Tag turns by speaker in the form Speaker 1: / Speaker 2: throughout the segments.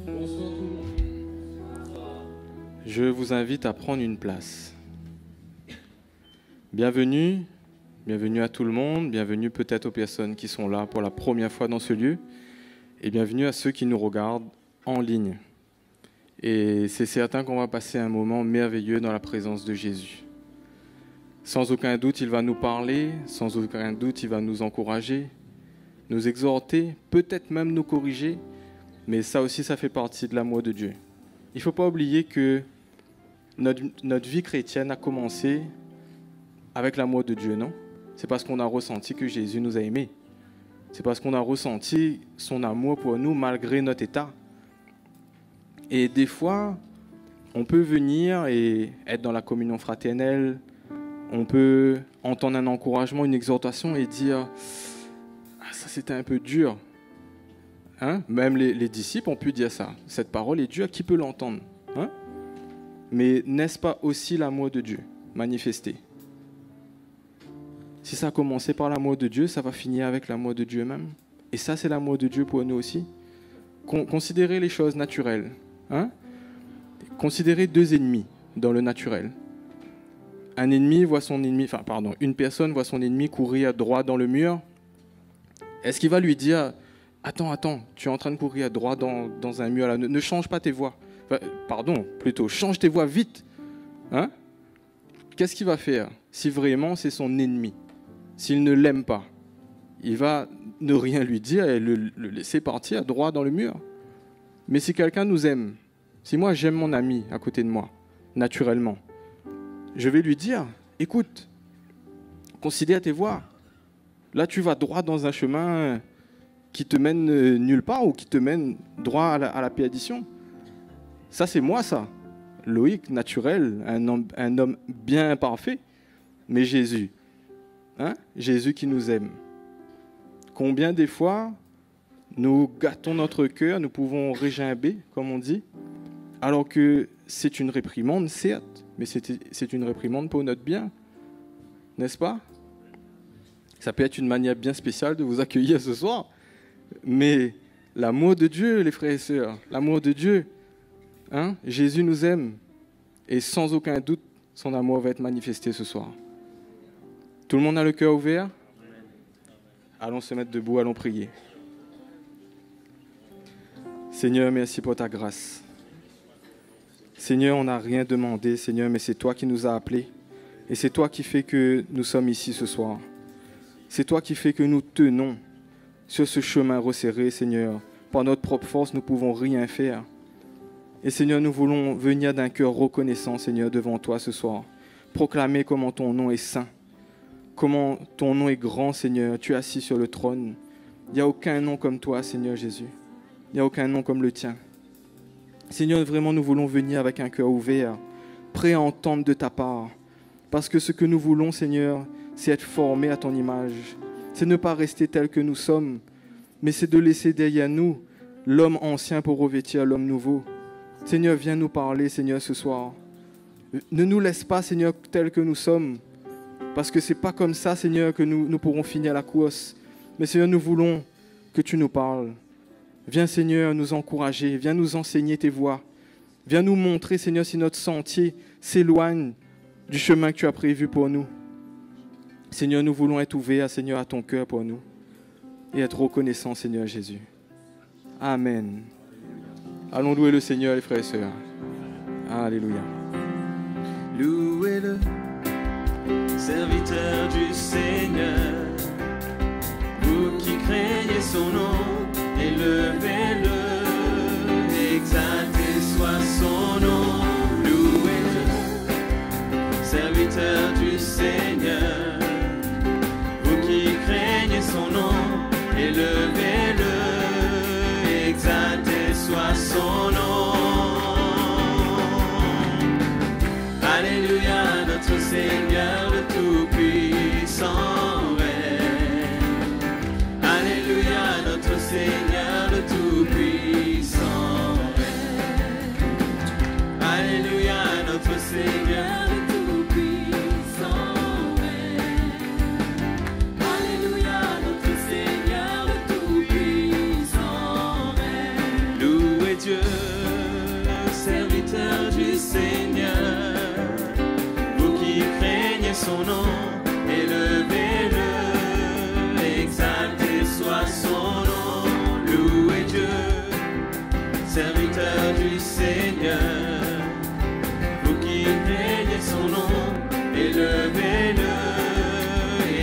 Speaker 1: Bonsoir tout le monde. Je vous invite à prendre une place. Bienvenue, bienvenue à tout le monde, bienvenue peut-être aux personnes qui sont là pour la première fois dans ce lieu, et bienvenue à ceux qui nous regardent en ligne. Et c'est certain qu'on va passer un moment merveilleux dans la présence de Jésus. Sans aucun doute, il va nous parler, sans aucun doute, il va nous encourager, nous exhorter, peut-être même nous corriger, mais ça aussi, ça fait partie de l'amour de Dieu. Il ne faut pas oublier que notre vie chrétienne a commencé avec l'amour de Dieu, non? C'est parce qu'on a ressenti que Jésus nous a aimés. C'est parce qu'on a ressenti son amour pour nous malgré notre état. Et des fois, on peut venir et être dans la communion fraternelle, on peut entendre un encouragement, une exhortation et dire « Ah, ça c'était un peu dur ». Hein? Même les disciples ont pu dire ça. Cette parole est dure, qui peut l'entendre? Hein? Mais n'est-ce pas aussi l'amour de Dieu manifesté? Si ça a commencé par l'amour de Dieu, ça va finir avec l'amour de Dieu même. Et ça, c'est l'amour de Dieu pour nous aussi. Considérez les choses naturelles. Hein? Considérez deux ennemis dans le naturel. Une personne voit son ennemi courir droit dans le mur. Est-ce qu'il va lui dire « Attends, tu es en train de courir droit dans un mur, là. Ne change pas tes voies. » change tes voies vite. Hein? Qu'est-ce qu'il va faire si vraiment c'est son ennemi? S'il ne l'aime pas, il va ne rien lui dire et le laisser partir droit dans le mur. Mais si quelqu'un nous aime, si moi j'aime mon ami à côté de moi, naturellement, je vais lui dire, écoute, considère tes voies. Là, tu vas droit dans un chemin qui te mène nulle part ou qui te mène droit à la perdition. Ça, c'est moi, ça. Loïc, naturel, un homme bien parfait. Mais Jésus, hein? Jésus qui nous aime. Combien des fois, nous gâtons notre cœur, nous pouvons régimber, comme on dit, alors que c'est une réprimande, certes, mais c'est une réprimande pour notre bien, n'est-ce pas? Ça peut être une manière bien spéciale de vous accueillir ce soir, mais l'amour de Dieu, les frères et sœurs, l'amour de Dieu, hein? Jésus nous aime, et sans aucun doute, son amour va être manifesté ce soir. Tout le monde a le cœur ouvert? Allons se mettre debout, allons prier. Seigneur, merci pour ta grâce. Seigneur, on n'a rien demandé, Seigneur, mais c'est toi qui nous as appelés. Et c'est toi qui fais que nous sommes ici ce soir. C'est toi qui fais que nous tenons sur ce chemin resserré, Seigneur. Par notre propre force, nous ne pouvons rien faire. Et Seigneur, nous voulons venir d'un cœur reconnaissant, Seigneur, devant toi ce soir. Proclamer comment ton nom est saint. Comment ton nom est grand, Seigneur. Tu es assis sur le trône. Il n'y a aucun nom comme toi, Seigneur Jésus. Il n'y a aucun nom comme le tien. Seigneur, vraiment, nous voulons venir avec un cœur ouvert, prêt à entendre de ta part. Parce que ce que nous voulons, Seigneur, c'est être formés à ton image. C'est ne pas rester tel que nous sommes, mais c'est de laisser derrière nous l'homme ancien pour revêtir l'homme nouveau. Seigneur, viens nous parler, Seigneur, ce soir. Ne nous laisse pas, Seigneur, tel que nous sommes, parce que ce n'est pas comme ça, Seigneur, que nous pourrons finir la course. Mais Seigneur, nous voulons que tu nous parles. Viens, Seigneur, nous encourager. Viens nous enseigner tes voies. Viens nous montrer, Seigneur, si notre sentier s'éloigne du chemin que tu as prévu pour nous. Seigneur, nous voulons être ouverts, Seigneur, à ton cœur pour nous et être reconnaissants, Seigneur Jésus. Amen. Allons louer le Seigneur, les frères et sœurs. Alléluia.
Speaker 2: Louez-le, serviteur du Seigneur, vous qui craignez son nom, élevez-le, exalté soit son nom. Louez-le, serviteur du Seigneur, vous qui craignez son nom, élevez-le, exalté soit son nom. Alléluia, notre Seigneur le Tout-Puissant règne. Alléluia, notre Seigneur le Tout-Puissant règne. Alléluia, notre Seigneur le Tout-Puissant règne. Alléluia, notre Seigneur le Tout-Puissant règne. Louez Dieu. serviteurs du Seigneur, vous qui craignez son nom, élevez-le, exalté soit son nom, louez Dieu, serviteurs du Seigneur, vous qui craignez son nom, élevez-le,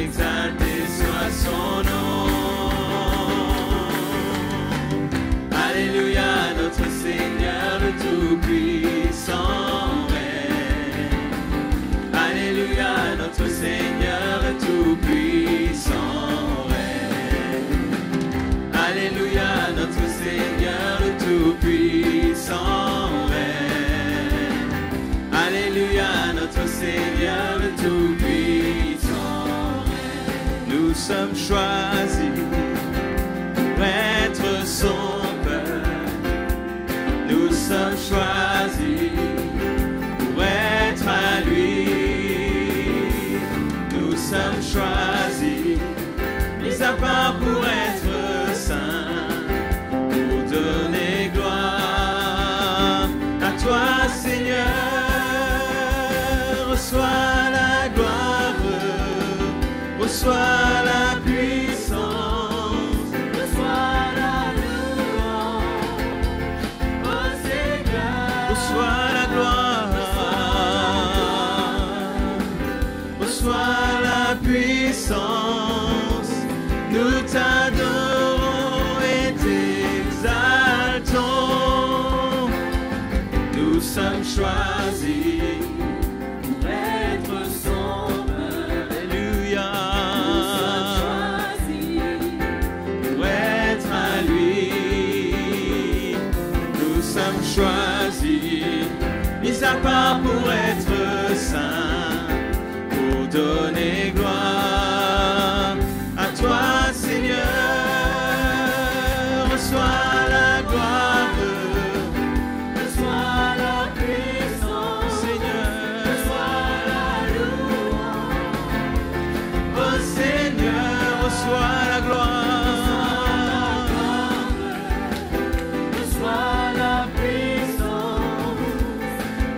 Speaker 2: exalté soit son nom. Alléluia, notre Seigneur le Tout-Puissant règne. Alléluia, notre Seigneur le Tout-Puissant règne. Alléluia, notre Seigneur le Tout-Puissant règne. Alléluia, notre Seigneur le Tout-Puissant règne. Nous sommes choisis pour être son peuple. Nous sommes choisis pour être à lui. Nous sommes choisis, mis à part pour être saints, pour donner gloire à toi, Seigneur. Reçois la gloire, reçois la puissance, reçois la louange, oh Seigneur. Reçois la gloire, reçois la puissance, nous t'adorons et t'exaltons. Nous sommes choisis pour être son peuple. Alléluia. Nous sommes choisis pour être à lui. Nous sommes choisis, mis à part pour être saints, pour donner gloire à toi, Seigneur. Reçois la gloire, reçois la puissance, Seigneur. Reçois la louange, oh Seigneur. Reçois la gloire, reçois la puissance,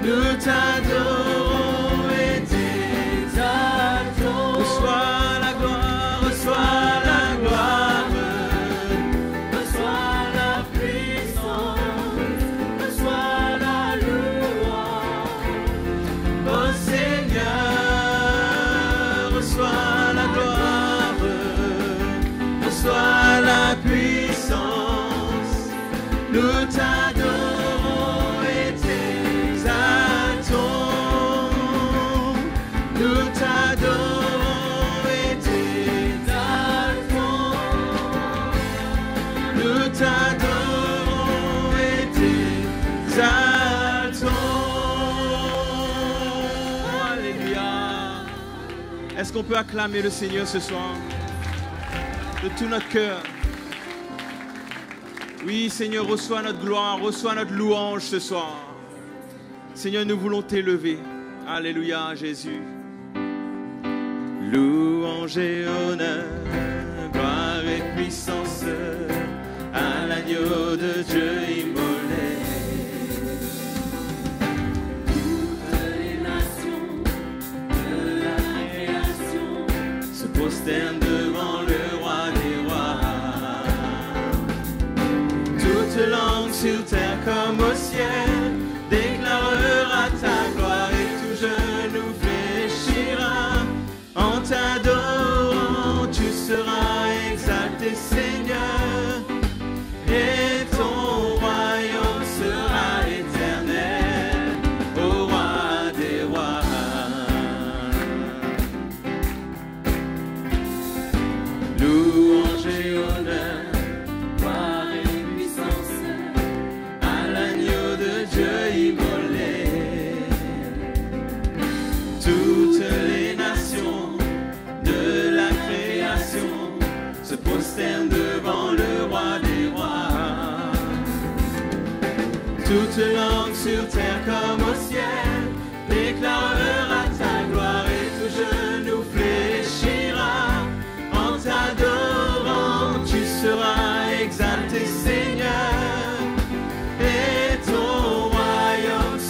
Speaker 2: nous t'adorons et t'exaltons. Reçois la gloire, reçois la gloire, reçois la puissance, reçois la louange, oh Seigneur. Reçois la gloire, reçois la puissance, nous t'adorons et t'exaltons. Nous t'adorons et t'exaltons. Nous t'adorons et t'exaltons. Alléluia. Est-ce qu'on peut acclamer le Seigneur ce soir de tout notre cœur? Oui, Seigneur, reçois notre gloire, reçois notre louange ce soir. Seigneur, nous voulons t'élever. Alléluia, Jésus. Louange et honneur, gloire et puissance à l'agneau de Dieu immolé. Toutes les nations de la création se prosternent devant le roi des rois. Toute langue sur terre comme au ciel déclarera ta gloire et tout genou fléchira. En t'adorant, tu seras exalté, Seigneur, et ton royaume sera éternel, ô roi des rois. Louange et honneur, gloire et puissance à l'agneau de Dieu immolé. Toutes les nations de la création se prosternent devant le roi des rois. Toute langue sur terre comme au ciel déclarera ta gloire et tout genou fléchira. En t'adorant, tu seras exalté, Seigneur, et ton roi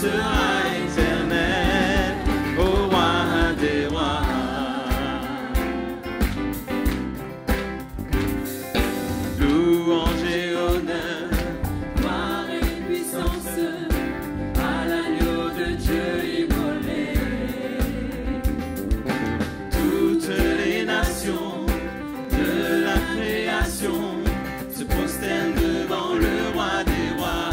Speaker 2: sera éternel, au roi des rois. Louange et honneur,
Speaker 3: Gloire et puissance à l'agneau de Dieu immolé.
Speaker 2: toutes les nations de la création se prosternent devant le roi des rois.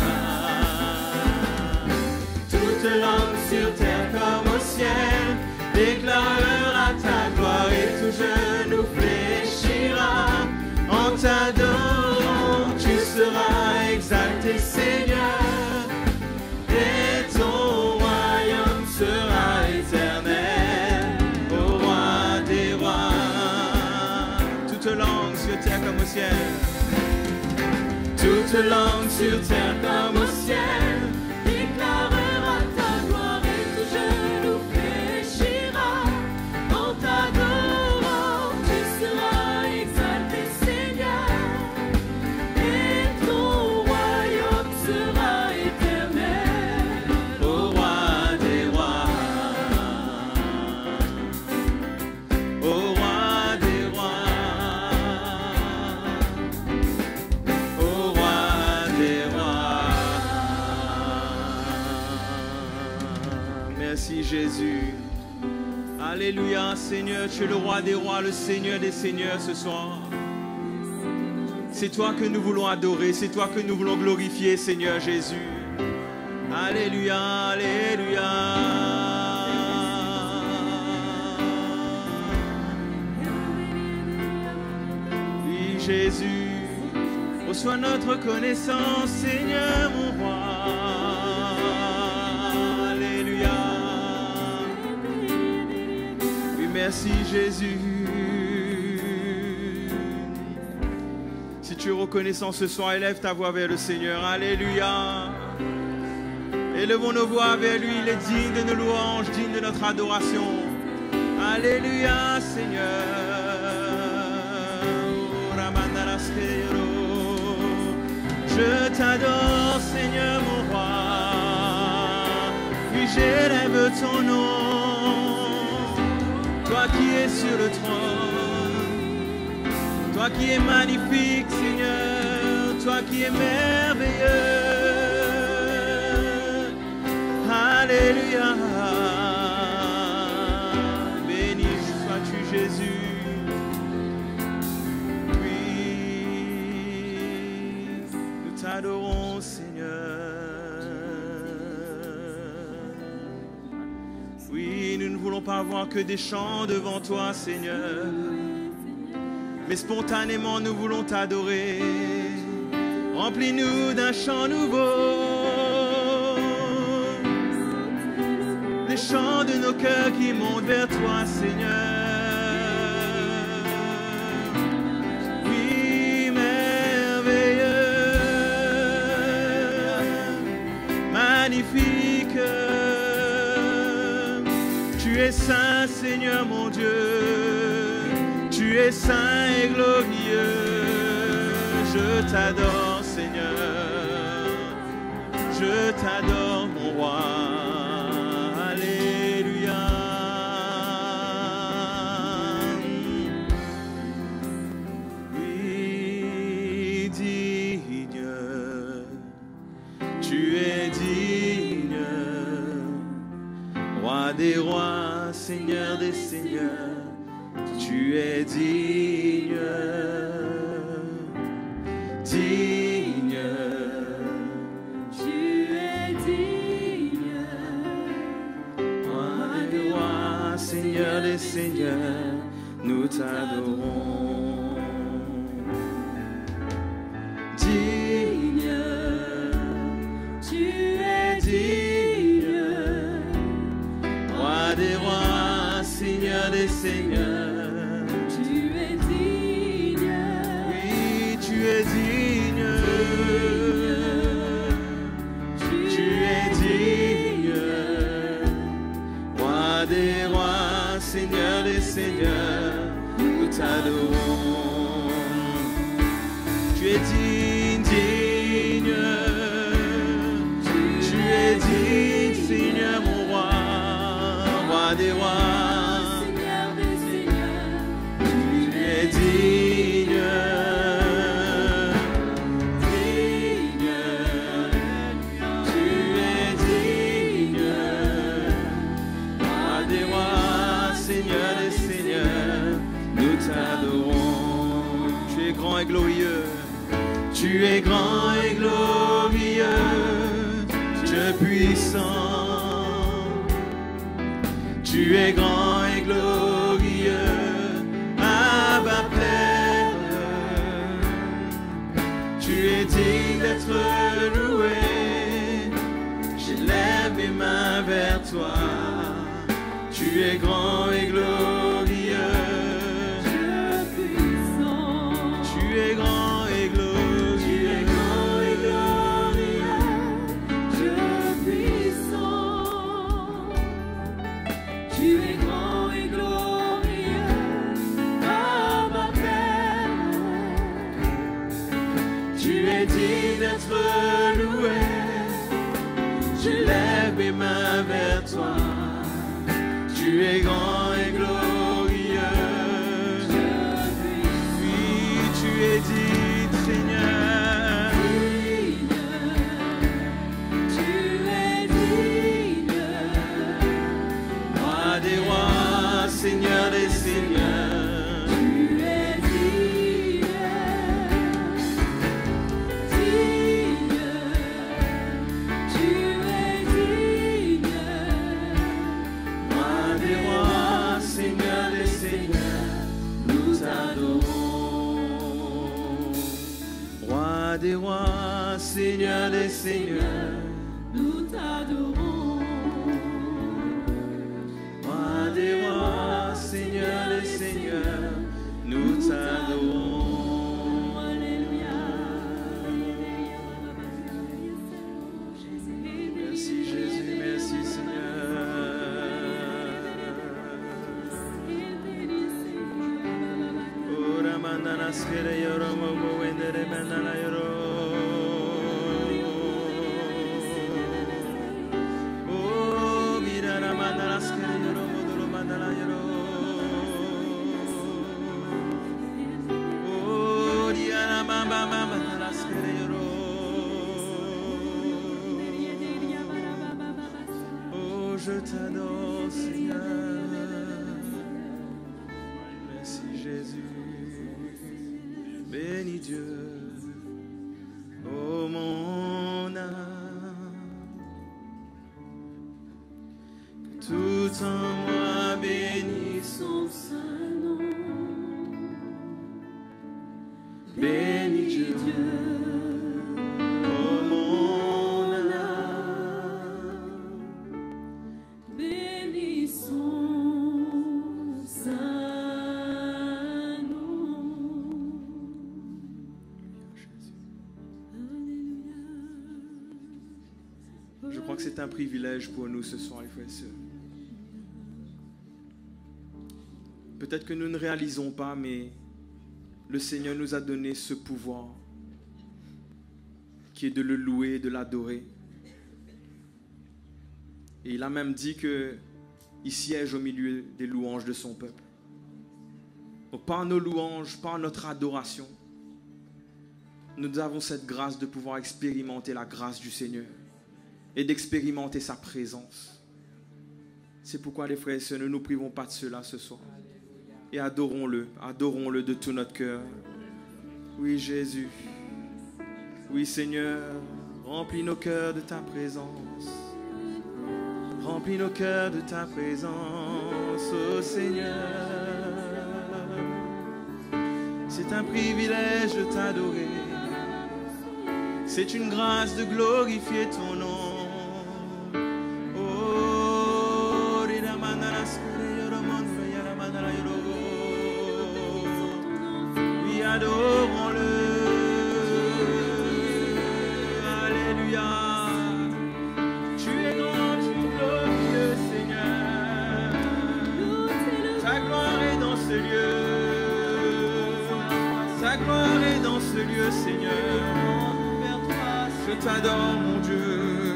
Speaker 2: Toute langue sur terre comme au ciel déclarera ta gloire et tout genou fléchira en t'adorant. Tu seras exalté, Seigneur, et ton royaume sera éternel, au roi des rois. Toute langue sur terre comme au ciel, toute langue sur terre comme au ciel
Speaker 3: Déclarera ta gloire et tout genou fléchira en t'adorant. Tu seras exalté, Seigneur, et ton royaume sera éternel.
Speaker 2: au roi des rois, au roi des rois, au roi des rois. Merci Jésus. Alléluia Seigneur, tu es le roi des rois, le Seigneur des seigneurs ce soir. C'est toi que nous voulons adorer, c'est toi que nous voulons glorifier, Seigneur Jésus. Alléluia, alléluia. Oui, Jésus, reçois notre connaissance, Seigneur mon roi. Alléluia. Oui, merci Jésus. Si tu es reconnaissant ce soir, élève ta voix vers le Seigneur. Alléluia. Élevons nos voix vers lui, il est digne de nos louanges, digne de notre adoration. Alléluia, Seigneur. Je t'adore, Seigneur, mon roi. Puis j'élève ton nom. Toi qui es sur le trône, toi qui es magnifique, Seigneur, toi qui es merveilleux. Alléluia, béni sois-tu Jésus. Oui, nous t'adorons Seigneur. Oui, nous ne voulons pas avoir que des chants devant toi Seigneur, mais spontanément nous voulons t'adorer. Remplis-nous d'un chant nouveau, des chants de nos cœurs qui montent vers toi, Seigneur. Oui, merveilleux, magnifique. Tu es saint, Seigneur mon Dieu. Tu es saint et glorieux. Je t'adore, Seigneur. Je t'adore, mon roi. Des rois, Seigneur des seigneurs, tu es digne, digne,
Speaker 3: Tu es digne,
Speaker 2: roi des rois, Seigneur des seigneurs, nous t'adorons. Digne,
Speaker 3: tu es digne.
Speaker 2: des rois, Seigneur des seigneurs,
Speaker 3: tu es digne.
Speaker 2: Oui, tu es digne. Tu es digne. Roi des rois, Seigneur des seigneurs, nous t'adorons. Tu es digne, digne. Tu es digne. Dieu puissant, tu es grand et glorieux, Abba Père, tu es digne d'être loué, j'élève mes mains vers toi, tu es grand et glorieux,
Speaker 3: Dieu puissant,
Speaker 2: tu es grand et glorieux,
Speaker 3: tu es grand et glorieux, Dieu puissant, tu es grand et glorieux, Abba Père,
Speaker 2: tu es digne d'être loué, je lève mes mains vers toi, tu es grand et glorieux, oui, tu es digne, Seigneur,
Speaker 3: tu es digne,
Speaker 2: roi des rois, Seigneur des seigneurs,
Speaker 3: tu es digne, digne, tu es digne,
Speaker 2: roi des rois, Seigneur des seigneurs, nous t'adorons, roi des rois, Seigneur des seigneurs,
Speaker 3: nous t'adorons.
Speaker 2: roi des rois, Seigneur des seigneurs, nous t'adorons.
Speaker 3: Alléluia.
Speaker 2: Merci Jésus, merci Seigneur. Oh, Ramandana skere yoro momo wendere mandana yoro. Oh, mira Ramandana skere yoro modolo mandana yoro. Oh, diana mama mama mandana skere yoro. Oh, je t'adore, Seigneur. Merci, Jésus. Bénis Dieu. Oh, mon âme. Que tout en moi bénisse
Speaker 3: Son saint nom,
Speaker 2: Bénis Dieu. Oh, mon âme.
Speaker 3: bénis son saint nom. Alléluia.
Speaker 2: Je crois que c'est un privilège pour nous ce soir, les frères et sœurs. Peut-être que nous ne réalisons pas, mais le Seigneur nous a donné ce pouvoir qui est de le louer, de l'adorer. Et il a même dit qu'il siège au milieu des louanges de son peuple. Donc par nos louanges, par notre adoration, nous avons cette grâce de pouvoir expérimenter la grâce du Seigneur et d'expérimenter sa présence. C'est pourquoi les frères et sœurs, ne nous privons pas de cela ce soir. Et adorons-le de tout notre cœur. Oui Jésus, oui Seigneur, remplis nos cœurs de ta présence. Remplis nos cœurs de ta présence, ô Seigneur. C'est un privilège de t'adorer. C'est une grâce de glorifier ton nom. Oh, oui, adorons-le. Alléluia. Tu es grand, tu es glorieux, Seigneur. Ta gloire est dans ce lieu. Ta gloire est dans ce lieu, Seigneur. Je t'adore, mon Dieu.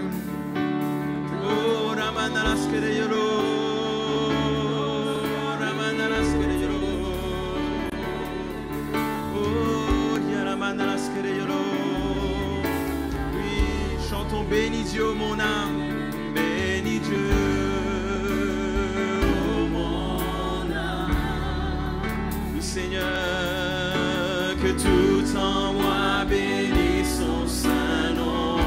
Speaker 2: Oh, Ramandalaskere Yoro. Ramandalaskere Yoro. Oh, Ramandalaskere Yoro. Oui, chantons bénis Dieu, mon âme. Bénis Dieu. Oh, mon âme. Oui, Seigneur, que tout en moi bénisse son saint nom.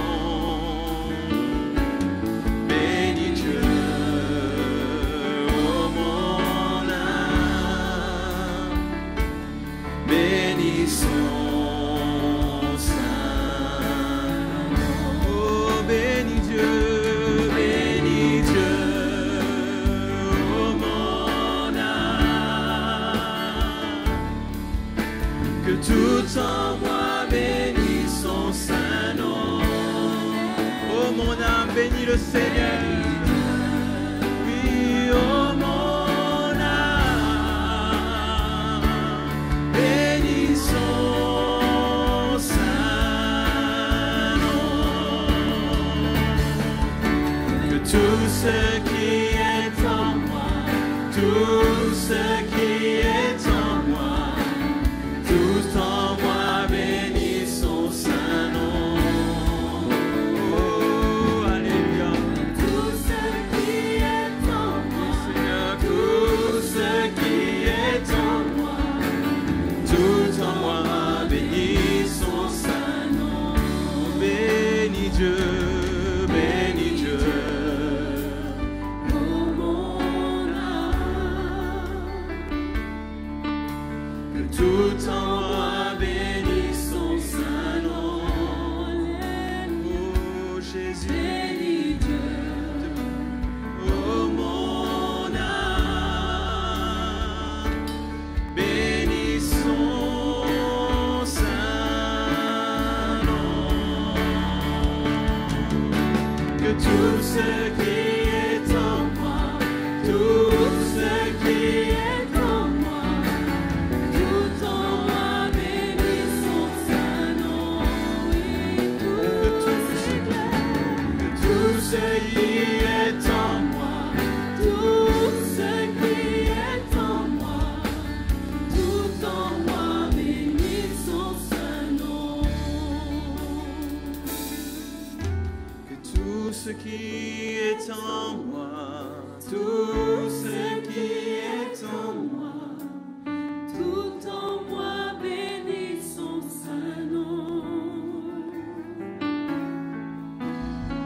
Speaker 2: bénis le Seigneur. Oui, oh mon âme, bénis son saint nom. Que tout ce qui est en moi, tout ce qui est en moi, tout en moi bénis son saint nom. Oh, alléluia.
Speaker 3: Tout ce qui est en moi,
Speaker 2: Seigneur, tout ce qui est en moi, tout en moi bénis son saint nom. Bénis Dieu, bénis Dieu.
Speaker 3: oh mon âme,
Speaker 2: Que tout en moi bénis son saint nom. Oh Jésus,
Speaker 3: bénis Dieu,
Speaker 2: oh mon âme, bénis son saint nom. Que tout ce qui est en moi, tout ce qui est en moi,
Speaker 3: tout en moi bénis son saint nom. Oui, tout ce qui est
Speaker 2: que tout ce qui est en moi,
Speaker 3: tout ce qui est en moi, tout en moi bénis son saint nom.
Speaker 2: que tout ce qui est en moi, tout ce qui est en moi,
Speaker 3: Tout en moi bénis son saint nom.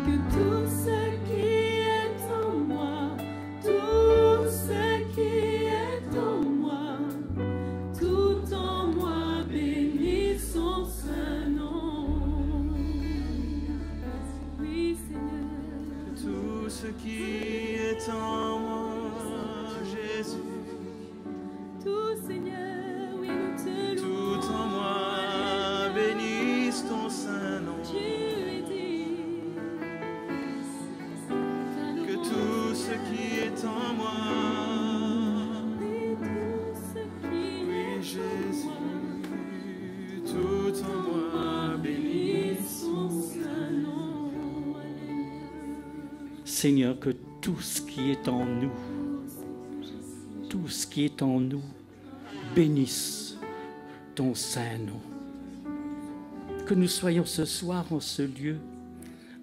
Speaker 3: Que tout ce qui est en moi, tout ce qui est en moi, tout en moi bénis son saint nom. Oui, Seigneur.
Speaker 2: tout ce qui est en moi, Jésus,
Speaker 3: Tout, Seigneur, oui, nous te louons.
Speaker 2: tout en moi bénisse ton saint nom.
Speaker 3: Tu es dit.
Speaker 2: Que tout ce qui est en moi,
Speaker 3: Oui, tout ce qui
Speaker 2: oui
Speaker 3: est
Speaker 2: Jésus, tout en moi bénisse.
Speaker 3: son saint nom.
Speaker 4: Seigneur, que tout ce qui est en nous, tout ce qui est en nous, bénisse ton saint nom. Que nous soyons ce soir en ce lieu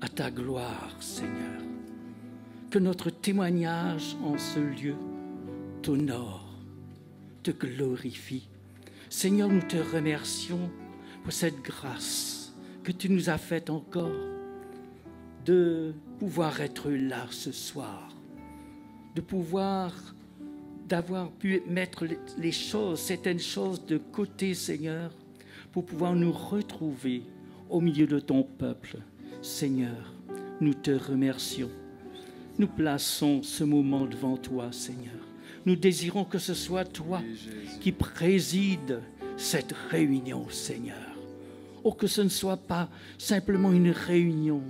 Speaker 4: à ta gloire, Seigneur. Que notre témoignage en ce lieu t'honore, te glorifie. Seigneur, nous te remercions pour cette grâce que tu nous as faite encore de pouvoir être là ce soir, d'avoir pu mettre les choses, certaines choses de côté, Seigneur, pour pouvoir nous retrouver au milieu de ton peuple. Seigneur, nous te remercions. Nous plaçons ce moment devant toi, Seigneur. Nous désirons que ce soit toi qui préside cette réunion, Seigneur. Oh, que ce ne soit pas simplement une réunion,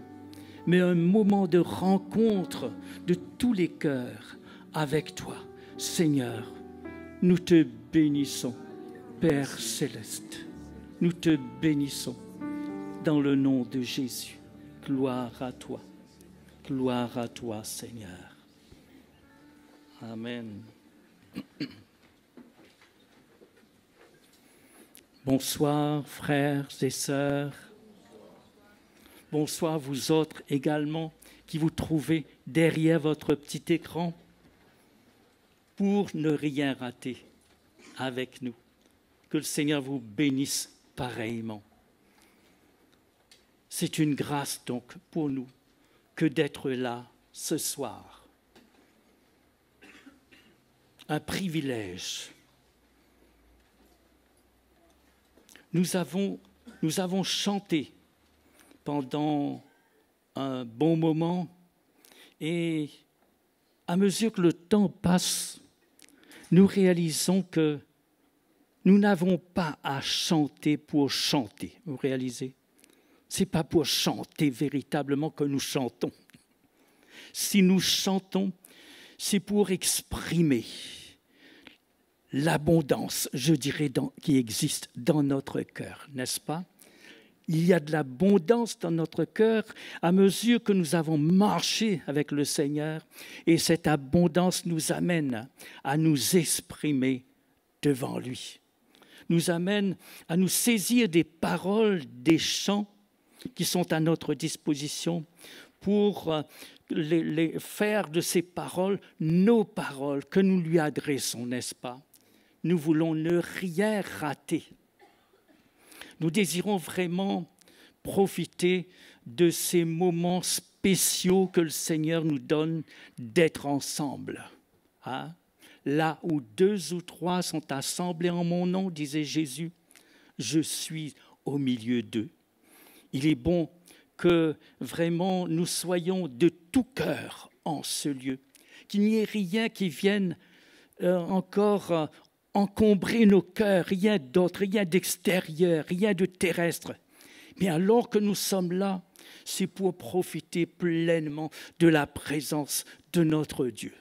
Speaker 4: mais un moment de rencontre de tous les cœurs avec toi. Seigneur, nous te bénissons, Père céleste. Nous te bénissons dans le nom de Jésus. Gloire à toi. Gloire à toi, Seigneur. Amen. Bonsoir, frères et sœurs. Bonsoir, vous autres également, qui vous trouvez derrière votre petit écran pour ne rien rater avec nous. Que le Seigneur vous bénisse pareillement. C'est une grâce donc pour nous que d'être là ce soir. Un privilège. Nous avons chanté pendant un bon moment et à mesure que le temps passe, nous réalisons que nous n'avons pas à chanter pour chanter. Vous réalisez? Ce n'est pas pour chanter véritablement que nous chantons. si nous chantons, c'est pour exprimer l'abondance, je dirais, qui existe dans notre cœur, n'est-ce pas? Il y a de l'abondance dans notre cœur à mesure que nous avons marché avec le Seigneur, et cette abondance nous amène à nous exprimer devant lui, nous amène à nous saisir des paroles, des chants qui sont à notre disposition pour les faire de ces paroles nos paroles que nous lui adressons, n'est-ce pas? Nous voulons ne rien rater. Nous désirons vraiment profiter de ces moments spéciaux que le Seigneur nous donne d'être ensemble. Hein? Là où 2 ou 3 sont assemblés en mon nom, disait Jésus, je suis au milieu d'eux. Il est bon que vraiment nous soyons de tout cœur en ce lieu, qu'il n'y ait rien qui vienne encore encombrer nos cœurs, rien d'autre, rien d'extérieur, rien de terrestre. Mais alors que nous sommes là, c'est pour profiter pleinement de la présence de notre Dieu.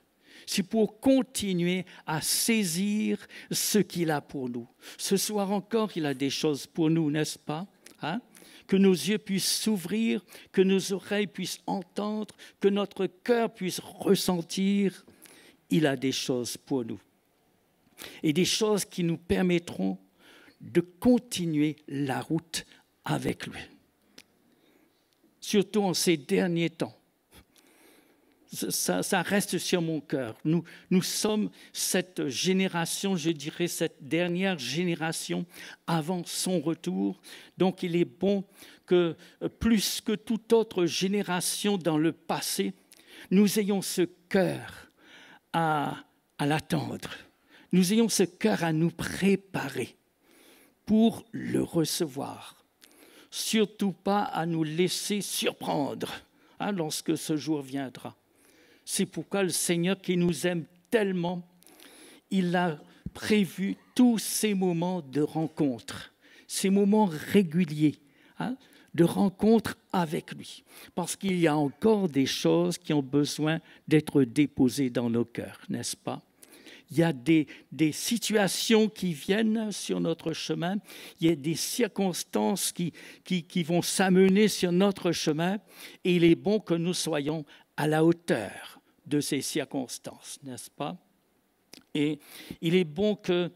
Speaker 4: C'est pour continuer à saisir ce qu'il a pour nous. Ce soir encore, il a des choses pour nous, n'est-ce pas? Hein? Que nos yeux puissent s'ouvrir, que nos oreilles puissent entendre, que notre cœur puisse ressentir. Il a des choses pour nous. Et des choses qui nous permettront de continuer la route avec lui. Surtout en ces derniers temps. Ça reste sur mon cœur. Nous sommes cette génération, je dirais, cette dernière génération avant son retour. Donc il est bon que, plus que toute autre génération dans le passé, nous ayons ce cœur à l'attendre. Nous ayons ce cœur à nous préparer pour le recevoir. Surtout pas à nous laisser surprendre lorsque ce jour viendra. C'est pourquoi le Seigneur qui nous aime tellement, il a prévu tous ces moments de rencontre, ces moments réguliers de rencontre avec lui. Parce qu'il y a encore des choses qui ont besoin d'être déposées dans nos cœurs, n'est-ce pas? Il y a des situations qui viennent sur notre chemin, il y a des circonstances qui vont s'amener sur notre chemin, et il est bon que nous soyons à la hauteur de ces circonstances, n'est-ce pas? Et il est bon que,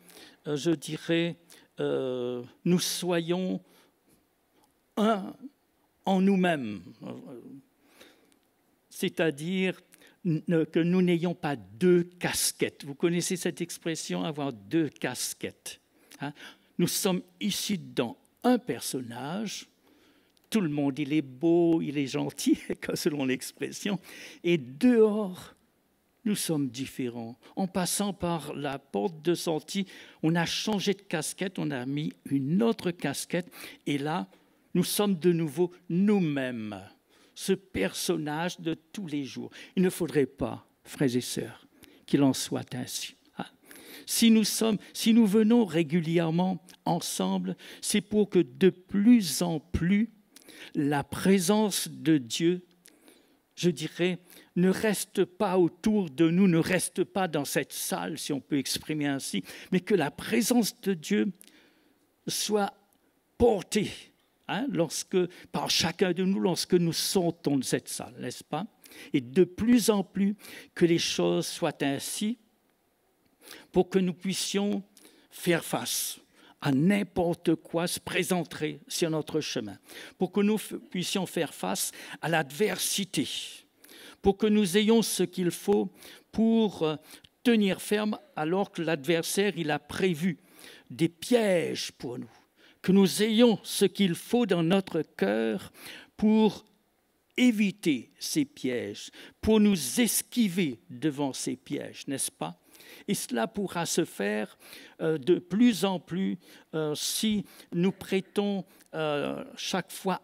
Speaker 4: je dirais, nous soyons un en nous-mêmes, c'est-à-dire que nous n'ayons pas 2 casquettes. Vous connaissez cette expression, avoir 2 casquettes. Nous sommes ici dans un personnage. Tout le monde, il est beau, il est gentil, selon l'expression. Et dehors, nous sommes différents. En passant par la porte de sortie, on a changé de casquette, on a mis une autre casquette. Et là, nous sommes de nouveau nous-mêmes, ce personnage de tous les jours. Il ne faudrait pas, frères et sœurs, qu'il en soit ainsi. Si nous venons régulièrement ensemble, c'est pour que de plus en plus, la présence de Dieu, je dirais, ne reste pas autour de nous, ne reste pas dans cette salle, si on peut exprimer ainsi, mais que la présence de Dieu soit portée par chacun de nous lorsque nous sortons de cette salle, n'est-ce pas? Et de plus en plus que les choses soient ainsi pour que nous puissions faire face à n'importe quoi se présenterait sur notre chemin, pour que nous puissions faire face à l'adversité, pour que nous ayons ce qu'il faut pour tenir ferme alors que l'adversaire il a prévu des pièges pour nous, que nous ayons ce qu'il faut dans notre cœur pour éviter ces pièges, pour nous esquiver devant ces pièges, n'est-ce pas? Et cela pourra se faire de plus en plus si nous prêtons chaque fois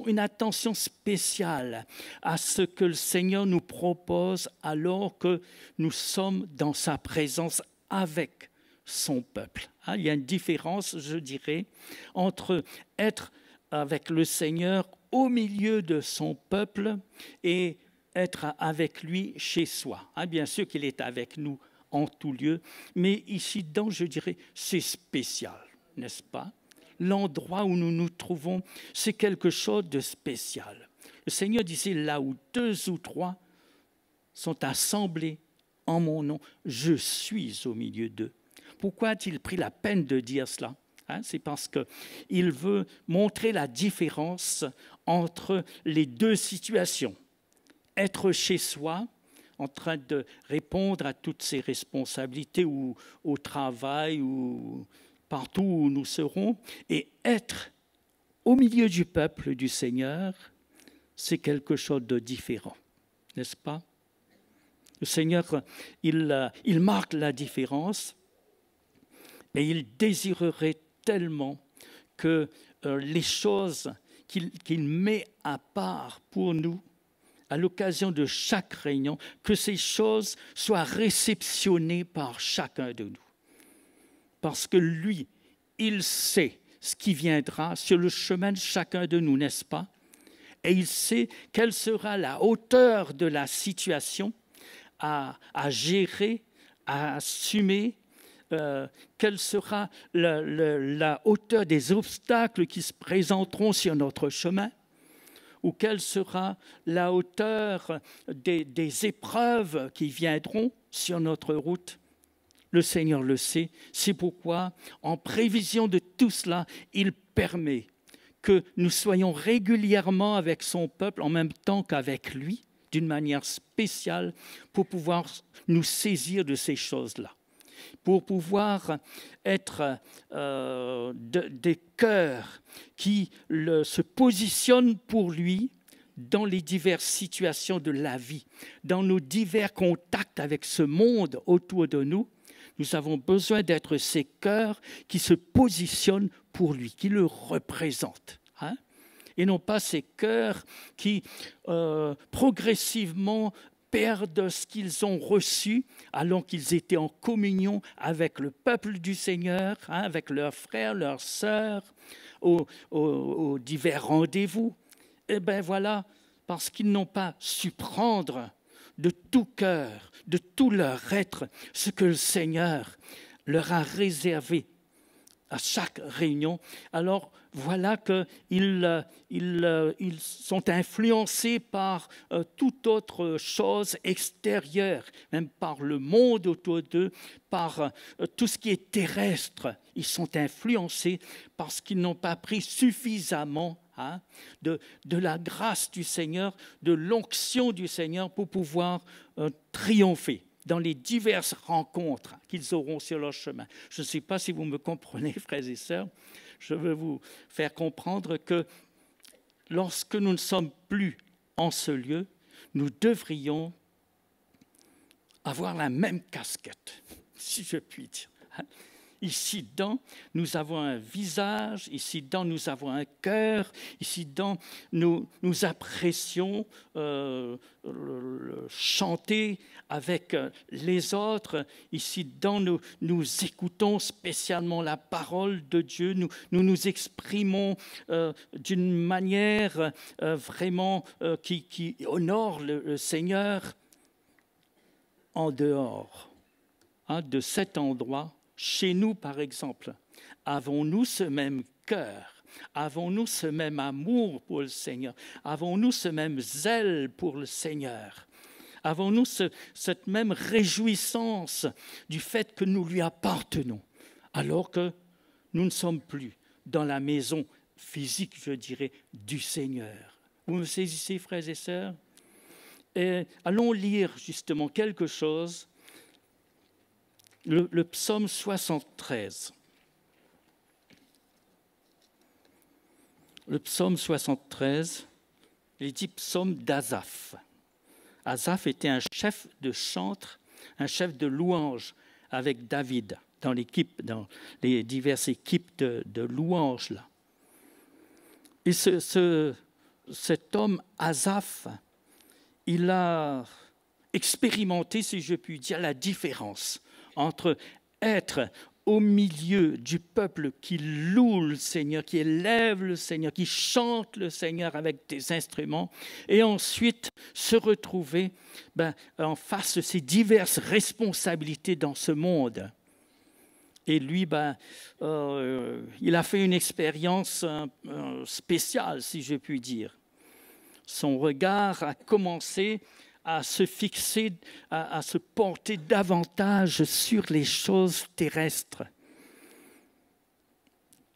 Speaker 4: une attention spéciale à ce que le Seigneur nous propose alors que nous sommes dans sa présence avec son peuple. Il y a une différence, je dirais, entre être avec le Seigneur au milieu de son peuple et être avec lui chez soi. Hein, bien sûr qu'il est avec nous en tout lieu, mais ici-dedans, je dirais, c'est spécial, n'est-ce pas? L'endroit où nous nous trouvons, c'est quelque chose de spécial. Le Seigneur disait, là où 2 ou 3 sont assemblés en mon nom, je suis au milieu d'eux. Pourquoi a-t-il pris la peine de dire cela? Hein, c'est parce qu'il veut montrer la différence entre les 2 situations. Être chez soi, en train de répondre à toutes ses responsabilités ou au travail ou partout où nous serons, et être au milieu du peuple du Seigneur, c'est quelque chose de différent, n'est-ce pas? Le Seigneur, il marque la différence et il désirerait tellement que les choses qu'il met à part pour nous, à l'occasion de chaque réunion, que ces choses soient réceptionnées par chacun de nous. Parce que lui, il sait ce qui viendra sur le chemin de chacun de nous, n'est-ce pas? Et il sait quelle sera la hauteur de la situation à gérer, à assumer, quelle sera la hauteur des obstacles qui se présenteront sur notre chemin, ou quelle sera la hauteur des épreuves qui viendront sur notre route. Le Seigneur le sait. C'est pourquoi, en prévision de tout cela, il permet que nous soyons régulièrement avec son peuple en même temps qu'avec lui, d'une manière spéciale, pour pouvoir nous saisir de ces choses-là, pour pouvoir être des cœurs qui se positionnent pour lui dans les diverses situations de la vie, dans nos divers contacts avec ce monde autour de nous. Nous avons besoin d'être ces cœurs qui se positionnent pour lui, qui le représentent. Hein? Et non pas ces cœurs qui progressivement perdent ce qu'ils ont reçu alors qu'ils étaient en communion avec le peuple du Seigneur, hein, avec leurs frères, leurs sœurs, aux divers rendez-vous. Eh bien voilà, parce qu'ils n'ont pas su prendre de tout cœur, de tout leur être, ce que le Seigneur leur a réservé à chaque réunion. Alors voilà qu'ils sont influencés par toute autre chose extérieure, même par le monde autour d'eux, par tout ce qui est terrestre. Ils sont influencés parce qu'ils n'ont pas pris suffisamment de la grâce du Seigneur, de l'onction du Seigneur pour pouvoir triompher dans les diverses rencontres qu'ils auront sur leur chemin. Je ne sais pas si vous me comprenez, frères et sœurs. Je veux vous faire comprendre que lorsque nous ne sommes plus en ce lieu, nous devrions avoir la même casquette, si je puis dire. Ici-dedans, nous avons un visage, ici-dedans, nous avons un cœur, ici-dedans, nous apprécions chanter avec les autres, ici-dedans, nous écoutons spécialement la parole de Dieu, nous nous exprimons d'une manière vraiment qui honore le Seigneur. En dehors de cet endroit, chez nous, par exemple, avons-nous ce même cœur? Avons-nous ce même amour pour le Seigneur? Avons-nous ce même zèle pour le Seigneur? Avons-nous cette même réjouissance du fait que nous lui appartenons, alors que nous ne sommes plus dans la maison physique, je dirais, du Seigneur? Vous me saisissez, frères et sœurs? Et allons lire justement quelque chose. Le psaume 73. Le psaume 73, il dit psaume d'Asaph. Asaph était un chef de chantre, un chef de louange avec David dans les diverses équipes de louanges là. Et cet homme Asaph, il a expérimenté, si je puis dire, la différence entre être au milieu du peuple qui loue le Seigneur, qui élève le Seigneur, qui chante le Seigneur avec des instruments, et ensuite se retrouver en face de ces diverses responsabilités dans ce monde. Et lui, il a fait une expérience spéciale, si je puis dire. Son regard a commencé à se fixer, à se porter davantage sur les choses terrestres,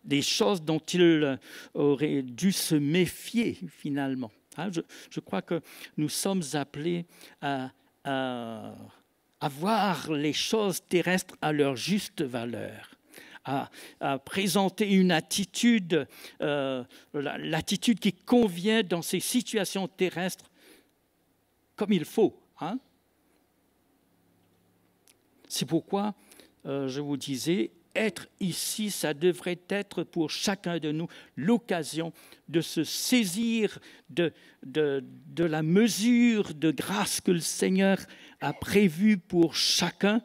Speaker 4: des choses dont il aurait dû se méfier finalement. Je crois que nous sommes appelés à voir les choses terrestres à leur juste valeur, à présenter une attitude, l'attitude qui convient dans ces situations terrestres comme il faut. C'est pourquoi je vous disais, être ici, ça devrait être pour chacun de nous l'occasion de se saisir de la mesure de grâce que le Seigneur a prévue pour chacun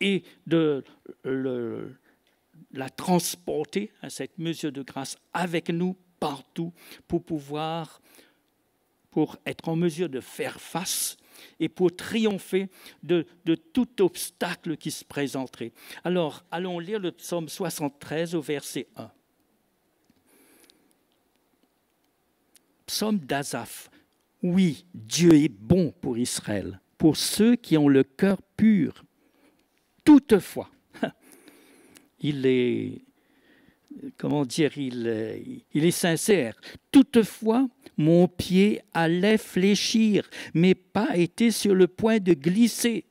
Speaker 4: et de la transporter, à cette mesure de grâce, avec nous partout pour être en mesure de faire face et pour triompher de tout obstacle qui se présenterait. Alors, allons lire le psaume 73 au verset 1. Psaume d'Asaph. Oui, Dieu est bon pour Israël, pour ceux qui ont le cœur pur. Toutefois, il est sincère. Toutefois, mon pied allait fléchir, mais pas été sur le point de glisser.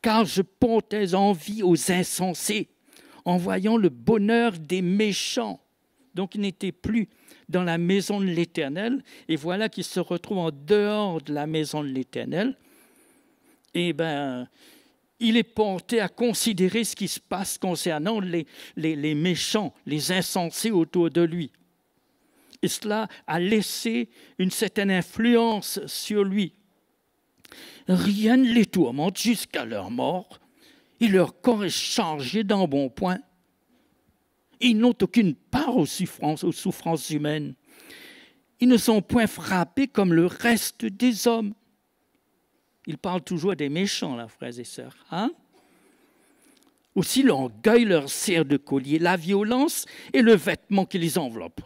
Speaker 4: Car je portais envie aux insensés, en voyant le bonheur des méchants. Donc, il n'était plus dans la maison de l'Éternel, et voilà qu'il se retrouve en dehors de la maison de l'Éternel. Et il est porté à considérer ce qui se passe concernant les méchants, les insensés autour de lui. Et cela a laissé une certaine influence sur lui. Rien ne les tourmente jusqu'à leur mort, et leur corps est chargé d'embonpoint. Ils n'ont aucune part aux souffrances humaines. Ils ne sont point frappés comme le reste des hommes. Il parle toujours des méchants, là, frères et sœurs. Aussi l'orgueil leur sert de collier, la violence est le vêtement qui les enveloppe.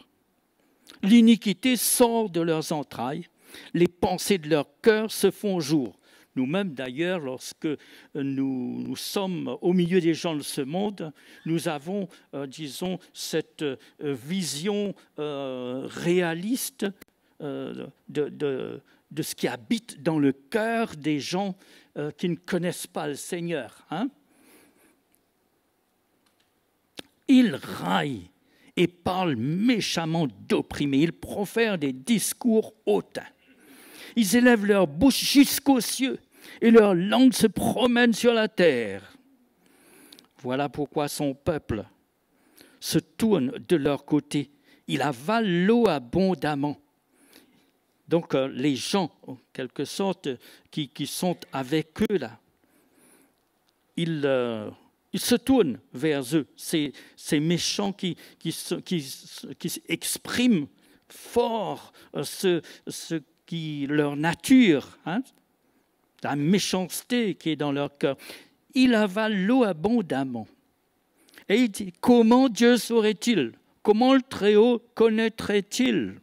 Speaker 4: L'iniquité sort de leurs entrailles, les pensées de leur cœur se font jour. Nous-mêmes, d'ailleurs, lorsque nous sommes au milieu des gens de ce monde, nous avons, cette vision réaliste de ce qui habite dans le cœur des gens qui ne connaissent pas le Seigneur. Ils raillent et parlent méchamment d'opprimés. Ils profèrent des discours hautains. Ils élèvent leur bouche jusqu'aux cieux et leur langue se promène sur la terre. Voilà pourquoi son peuple se tourne de leur côté. Il avale l'eau abondamment. Donc les gens, en quelque sorte, qui sont avec eux là, ils se tournent vers eux, ces méchants qui expriment fort leur nature, la méchanceté qui est dans leur cœur. Il avale l'eau abondamment. Et il dit, comment Dieu saurait-il? Comment le Très-Haut connaîtrait-il?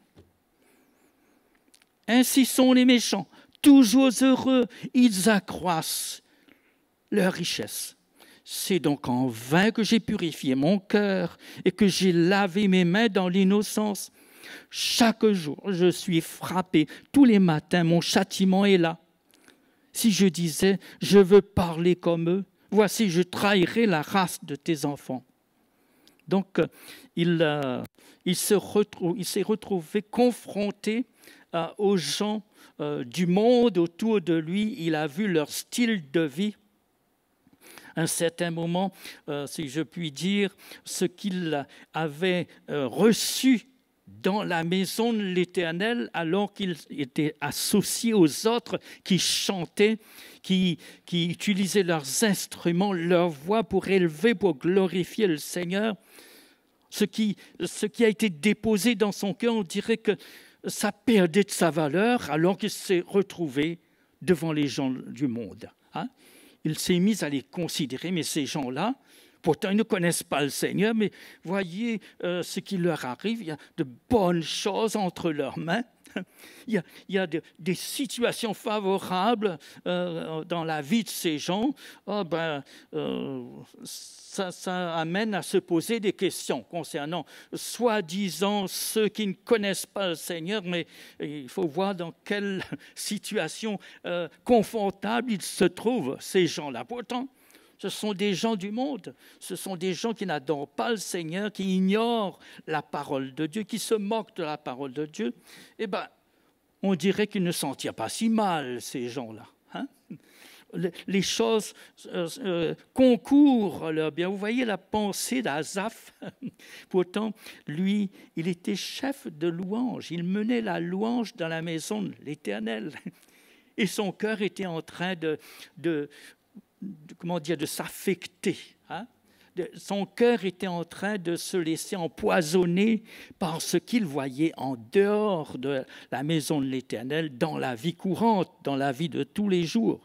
Speaker 4: Ainsi sont les méchants, toujours heureux, ils accroissent leur richesse. C'est donc en vain que j'ai purifié mon cœur et que j'ai lavé mes mains dans l'innocence. Chaque jour, je suis frappé. Tous les matins, mon châtiment est là. Si je disais, je veux parler comme eux, voici, je trahirai la race de tes enfants. Donc, il s'est retrouvé confronté aux gens du monde autour de lui. Il a vu leur style de vie. À un certain moment, si je puis dire, ce qu'il avait reçu dans la maison de l'Éternel alors qu'il était associé aux autres qui chantaient, qui utilisaient leurs instruments, leur voix pour élever, pour glorifier le Seigneur. Ce qui a été déposé dans son cœur, on dirait que ça perdait de sa valeur alors qu'il s'est retrouvé devant les gens du monde. Hein? Il s'est mis à les considérer, mais ces gens-là, pourtant, ils ne connaissent pas le Seigneur, mais voyez ce qui leur arrive. Il y a de bonnes choses entre leurs mains. Il y a des situations favorables dans la vie de ces gens. Ça amène à se poser des questions concernant, soi-disant, ceux qui ne connaissent pas le Seigneur, mais il faut voir dans quelle situation confortable ils se trouvent, ces gens-là. Pourtant, ce sont des gens du monde, ce sont des gens qui n'adorent pas le Seigneur, qui ignorent la parole de Dieu, qui se moquent de la parole de Dieu. Eh bien, on dirait qu'ils ne s'en tirent pas si mal, ces gens-là. Hein? Les choses concourent à leur bien. Vous voyez la pensée d'Asaph. Pourtant, lui, il était chef de louange. Il menait la louange dans la maison de l'Éternel. Et son cœur était en train de s'affecter. Hein? Son cœur était en train de se laisser empoisonner par ce qu'il voyait en dehors de la maison de l'Éternel, dans la vie courante, dans la vie de tous les jours.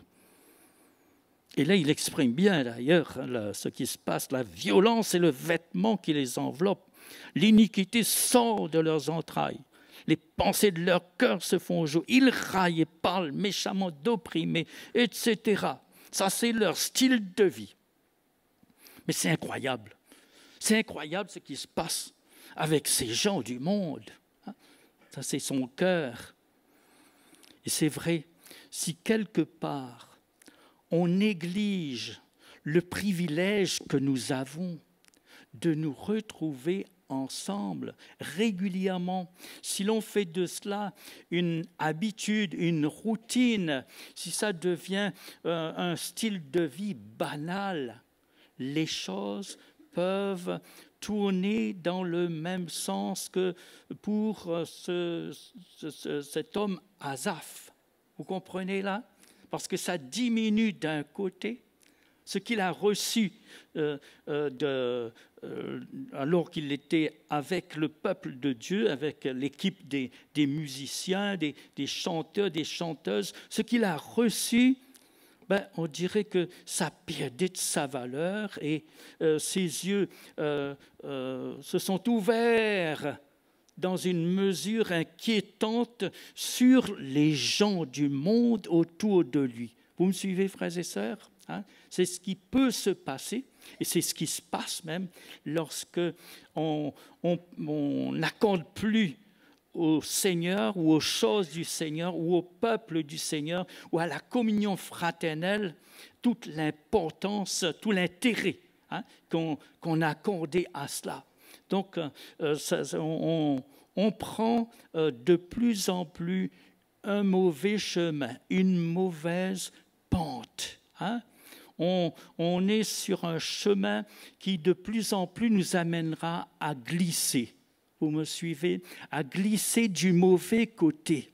Speaker 4: Et là, il exprime bien d'ailleurs ce qui se passe, la violence et le vêtement qui les enveloppe. L'iniquité sort de leurs entrailles. Les pensées de leur cœur se font jour. Ils raillent et parlent méchamment d'opprimés, etc. Ça, c'est leur style de vie. Mais c'est incroyable. C'est incroyable ce qui se passe avec ces gens du monde. Ça, c'est son cœur. Et c'est vrai, si quelque part, on néglige le privilège que nous avons de nous retrouver ensemble régulièrement, si l'on fait de cela une habitude, une routine, si ça devient un style de vie banal, les choses peuvent tourner dans le même sens que pour cet homme Asaph. Vous comprenez là? Parce que ça diminue d'un côté ce qu'il a reçu alors qu'il était avec le peuple de Dieu, avec l'équipe des musiciens, des chanteurs, des chanteuses, ce qu'il a reçu, on dirait que ça perdait de sa valeur et ses yeux se sont ouverts dans une mesure inquiétante sur les gens du monde autour de lui. Vous me suivez, frères et sœurs? Hein? C'est ce qui peut se passer, et c'est ce qui se passe même lorsque on n'accorde plus au Seigneur ou aux choses du Seigneur ou au peuple du Seigneur ou à la communion fraternelle toute l'importance, tout l'intérêt qu'on a accordé à cela. Donc, on prend de plus en plus un mauvais chemin, une mauvaise pente. Hein? On est sur un chemin qui de plus en plus nous amènera à glisser. Vous me suivez? À glisser du mauvais côté.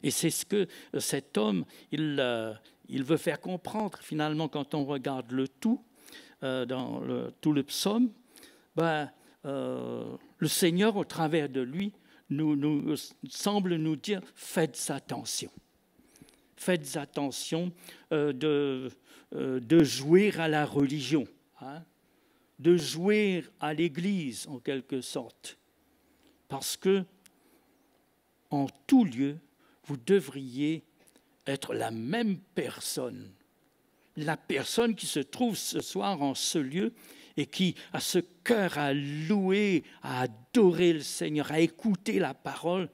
Speaker 4: Et c'est ce que cet homme, il veut faire comprendre finalement quand on regarde le tout, dans tout le psaume. Le Seigneur, au travers de lui, nous semble nous dire « faites attention ». Faites attention de jouer à la religion, hein, de jouer à l'Église en quelque sorte. Parce que, en tout lieu, vous devriez être la même personne. La personne qui se trouve ce soir en ce lieu et qui a ce cœur à louer, à adorer le Seigneur, à écouter la parole,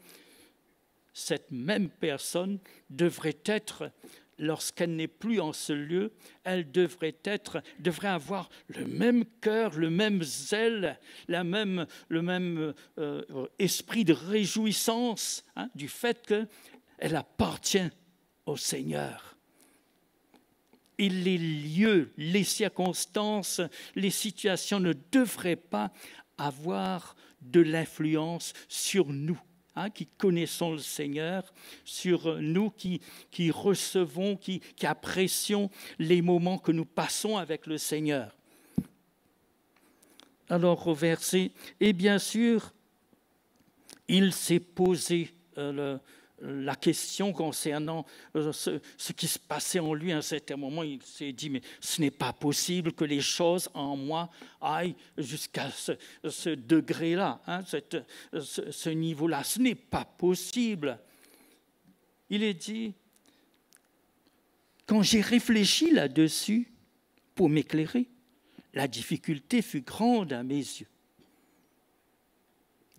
Speaker 4: cette même personne devrait être, lorsqu'elle n'est plus en ce lieu, elle devrait avoir le même cœur, le même zèle, le même esprit de réjouissance du fait qu'elle appartient au Seigneur. Et les lieux, les circonstances, les situations ne devraient pas avoir de l'influence sur nous, qui connaissons le Seigneur, sur nous qui recevons, qui apprécions les moments que nous passons avec le Seigneur. Alors au verset, et bien sûr, il s'est posé la question concernant ce qui se passait en lui à un certain moment. Il s'est dit, mais ce n'est pas possible que les choses en moi aillent jusqu'à ce degré-là, ce niveau-là. Ce n'est pas possible. Il est dit, quand j'ai réfléchi là-dessus pour m'éclairer, la difficulté fut grande à mes yeux.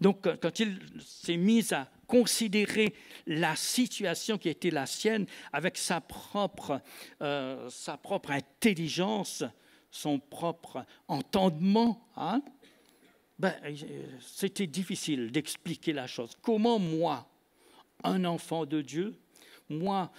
Speaker 4: Donc, quand il s'est mis à considérer la situation qui était la sienne avec sa propre intelligence, son propre entendement, c'était difficile d'expliquer la chose. Comment moi, un enfant de Dieu, moi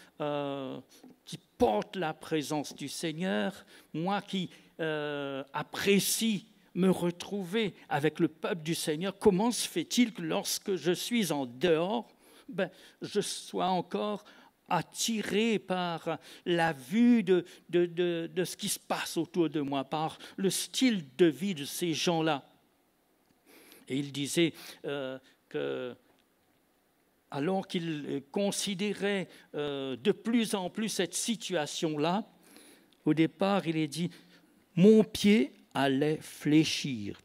Speaker 4: qui porte la présence du Seigneur, moi qui apprécie me retrouver avec le peuple du Seigneur, comment se fait-il que lorsque je suis en dehors, je sois encore attiré par la vue de ce qui se passe autour de moi, par le style de vie de ces gens-là. Et il disait que alors qu'il considérait de plus en plus cette situation-là, au départ, il est dit « Mon pied allait fléchir.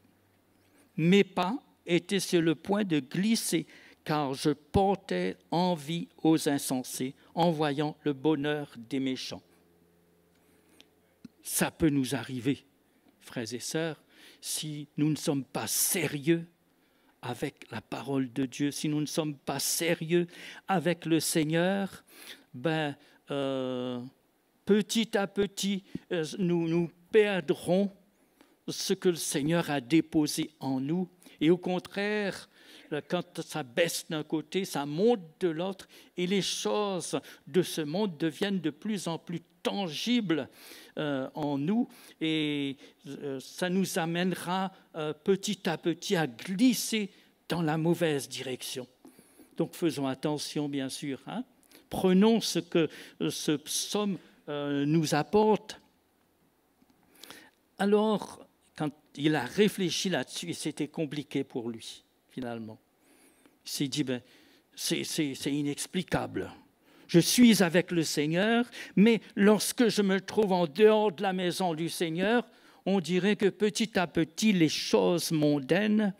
Speaker 4: Mes pas étaient sur le point de glisser, car je portais envie aux insensés en voyant le bonheur des méchants. » Ça peut nous arriver, frères et sœurs, si nous ne sommes pas sérieux avec la parole de Dieu, si nous ne sommes pas sérieux avec le Seigneur, petit à petit, nous perdrons ce que le Seigneur a déposé en nous. Et au contraire, quand ça baisse d'un côté, ça monte de l'autre, et les choses de ce monde deviennent de plus en plus tangibles en nous, et ça nous amènera petit à petit à glisser dans la mauvaise direction. Donc faisons attention, bien sûr. Prenons ce que ce psaume nous apporte. Alors, quand il a réfléchi là-dessus, c'était compliqué pour lui, finalement. Il s'est dit, c'est inexplicable. Je suis avec le Seigneur, mais lorsque je me trouve en dehors de la maison du Seigneur, on dirait que petit à petit, les choses mondaines,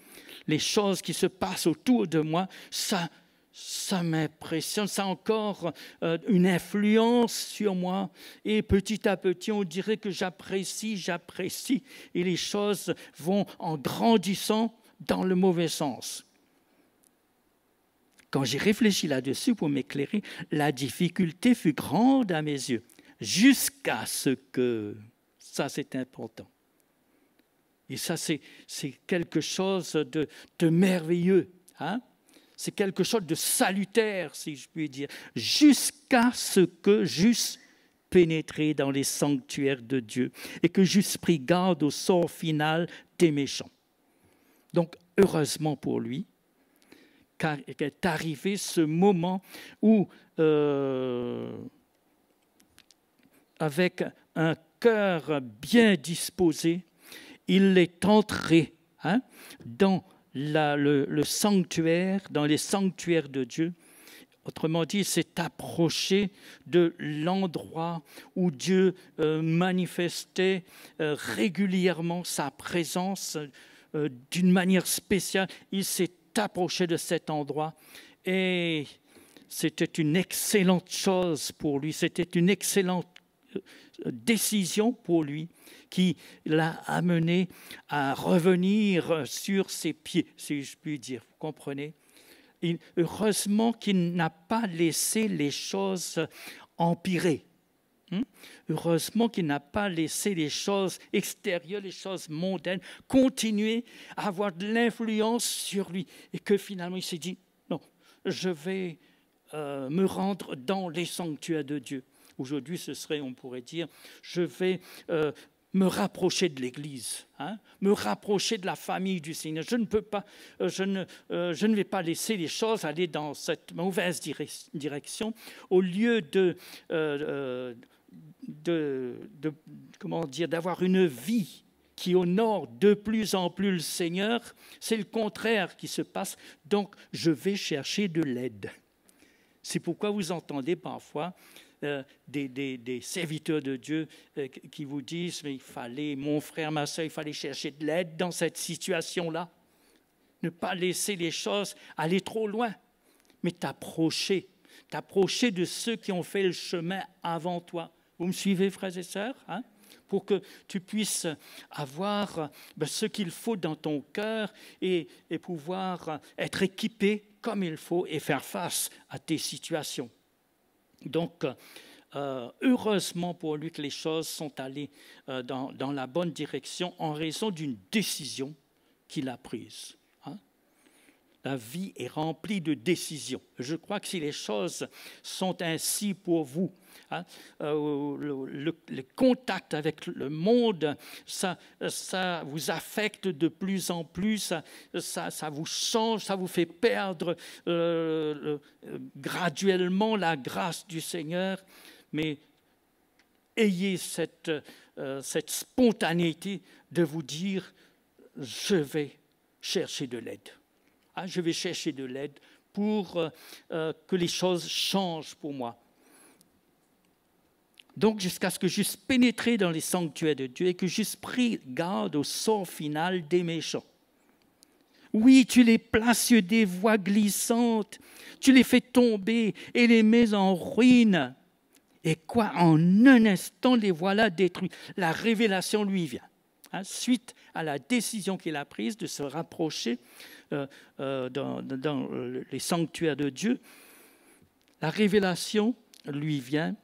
Speaker 4: les choses qui se passent autour de moi, ça m'impressionne, ça a encore une influence sur moi. Et petit à petit, on dirait que j'apprécie, et les choses vont en grandissant dans le mauvais sens. Quand j'ai réfléchi là-dessus pour m'éclairer, la difficulté fut grande à mes yeux, jusqu'à ce que... Ça, c'est important. Et ça, c'est quelque chose de merveilleux, C'est quelque chose de salutaire, si je puis dire, jusqu'à ce que j'eusse pénétré dans les sanctuaires de Dieu et que j'eusse pris garde au sort final des méchants. Donc, heureusement pour lui, car est arrivé ce moment où, avec un cœur bien disposé, il est entré dans le sanctuaire, dans les sanctuaires de Dieu. Autrement dit, s'est approché de l'endroit où Dieu manifestait régulièrement sa présence d'une manière spéciale. Il s'est approché de cet endroit et c'était une excellente chose pour lui, c'était une excellente décision pour lui qui l'a amené à revenir sur ses pieds, si je puis dire, vous comprenez? Et heureusement qu'il n'a pas laissé les choses empirer. Heureusement qu'il n'a pas laissé les choses extérieures, les choses mondaines, continuer à avoir de l'influence sur lui. Et que finalement, il s'est dit, non, je vais me rendre dans les sanctuaires de Dieu. Aujourd'hui, ce serait, on pourrait dire, je vais me rapprocher de l'Église, me rapprocher de la famille du Seigneur. Je ne peux pas, je ne vais pas laisser les choses aller dans cette mauvaise direction. Au lieu d'avoir une vie qui honore de plus en plus le Seigneur, c'est le contraire qui se passe. Donc, je vais chercher de l'aide. C'est pourquoi vous entendez parfois des serviteurs de Dieu qui vous disent « mais il fallait, mon frère, ma soeur, il fallait chercher de l'aide dans cette situation-là. Ne pas laisser les choses aller trop loin, mais t'approcher de ceux qui ont fait le chemin avant toi. » Vous me suivez, frères et sœurs, pour que tu puisses avoir ce qu'il faut dans ton cœur et pouvoir être équipé comme il faut et faire face à tes situations. Donc, heureusement pour lui que les choses sont allées dans la bonne direction en raison d'une décision qu'il a prise. La vie est remplie de décisions. Je crois que si les choses sont ainsi pour vous, le contact avec le monde, ça vous affecte de plus en plus, ça vous change, ça vous fait perdre graduellement la grâce du Seigneur. Mais ayez cette spontanéité de vous dire « je vais chercher de l'aide ». Je vais chercher de l'aide pour que les choses changent pour moi. Donc, jusqu'à ce que j'eusse pénétré dans les sanctuaires de Dieu et que j'eusse pris garde au sort final des méchants. Oui, tu les places sur des voies glissantes, tu les fais tomber et les mets en ruine. Et quoi, en un instant, les voilà détruits. La révélation lui vient. Suite à la décision qu'il a prise de se rapprocher dans les sanctuaires de Dieu, la révélation lui vient.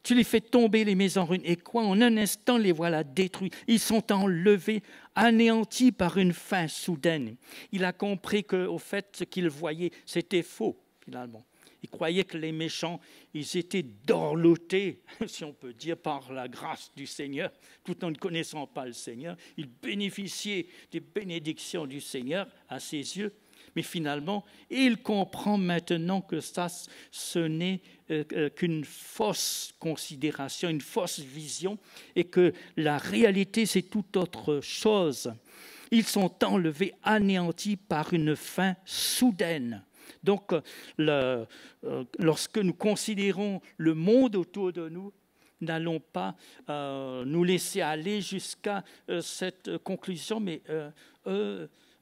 Speaker 4: Tu les fais tomber, les mets en ruine. Et quoi, en un instant, les voilà détruits. Ils sont enlevés, anéantis par une fin soudaine. Il a compris qu'au fait, ce qu'il voyait, c'était faux, finalement. Il croyait que les méchants, ils étaient dorlotés, si on peut dire, par la grâce du Seigneur, tout en ne connaissant pas le Seigneur. Ils bénéficiaient des bénédictions du Seigneur à ses yeux. Mais finalement, il comprend maintenant que ça, ce n'est qu'une fausse considération, une fausse vision, et que la réalité, c'est tout autre chose. Ils sont enlevés, anéantis par une fin soudaine. Donc, lorsque nous considérons le monde autour de nous, n'allons pas nous laisser aller jusqu'à cette conclusion, mais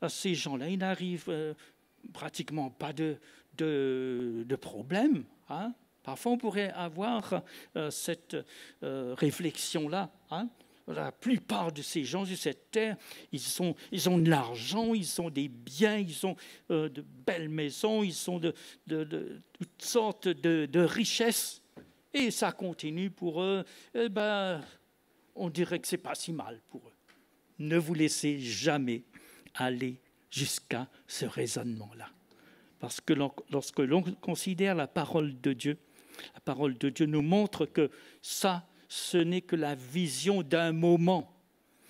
Speaker 4: ces gens-là, ils n'arrivent pratiquement pas de problème. Parfois, on pourrait avoir cette réflexion-là. La plupart de ces gens sur cette terre, ils ont de l'argent, ils ont des biens, ils ont de belles maisons, ils ont de toutes sortes de richesses. Et ça continue pour eux. On dirait que ce n'est pas si mal pour eux. Ne vous laissez jamais aller jusqu'à ce raisonnement-là. Parce que lorsque l'on considère la parole de Dieu nous montre que ça, ce n'est que la vision d'un moment.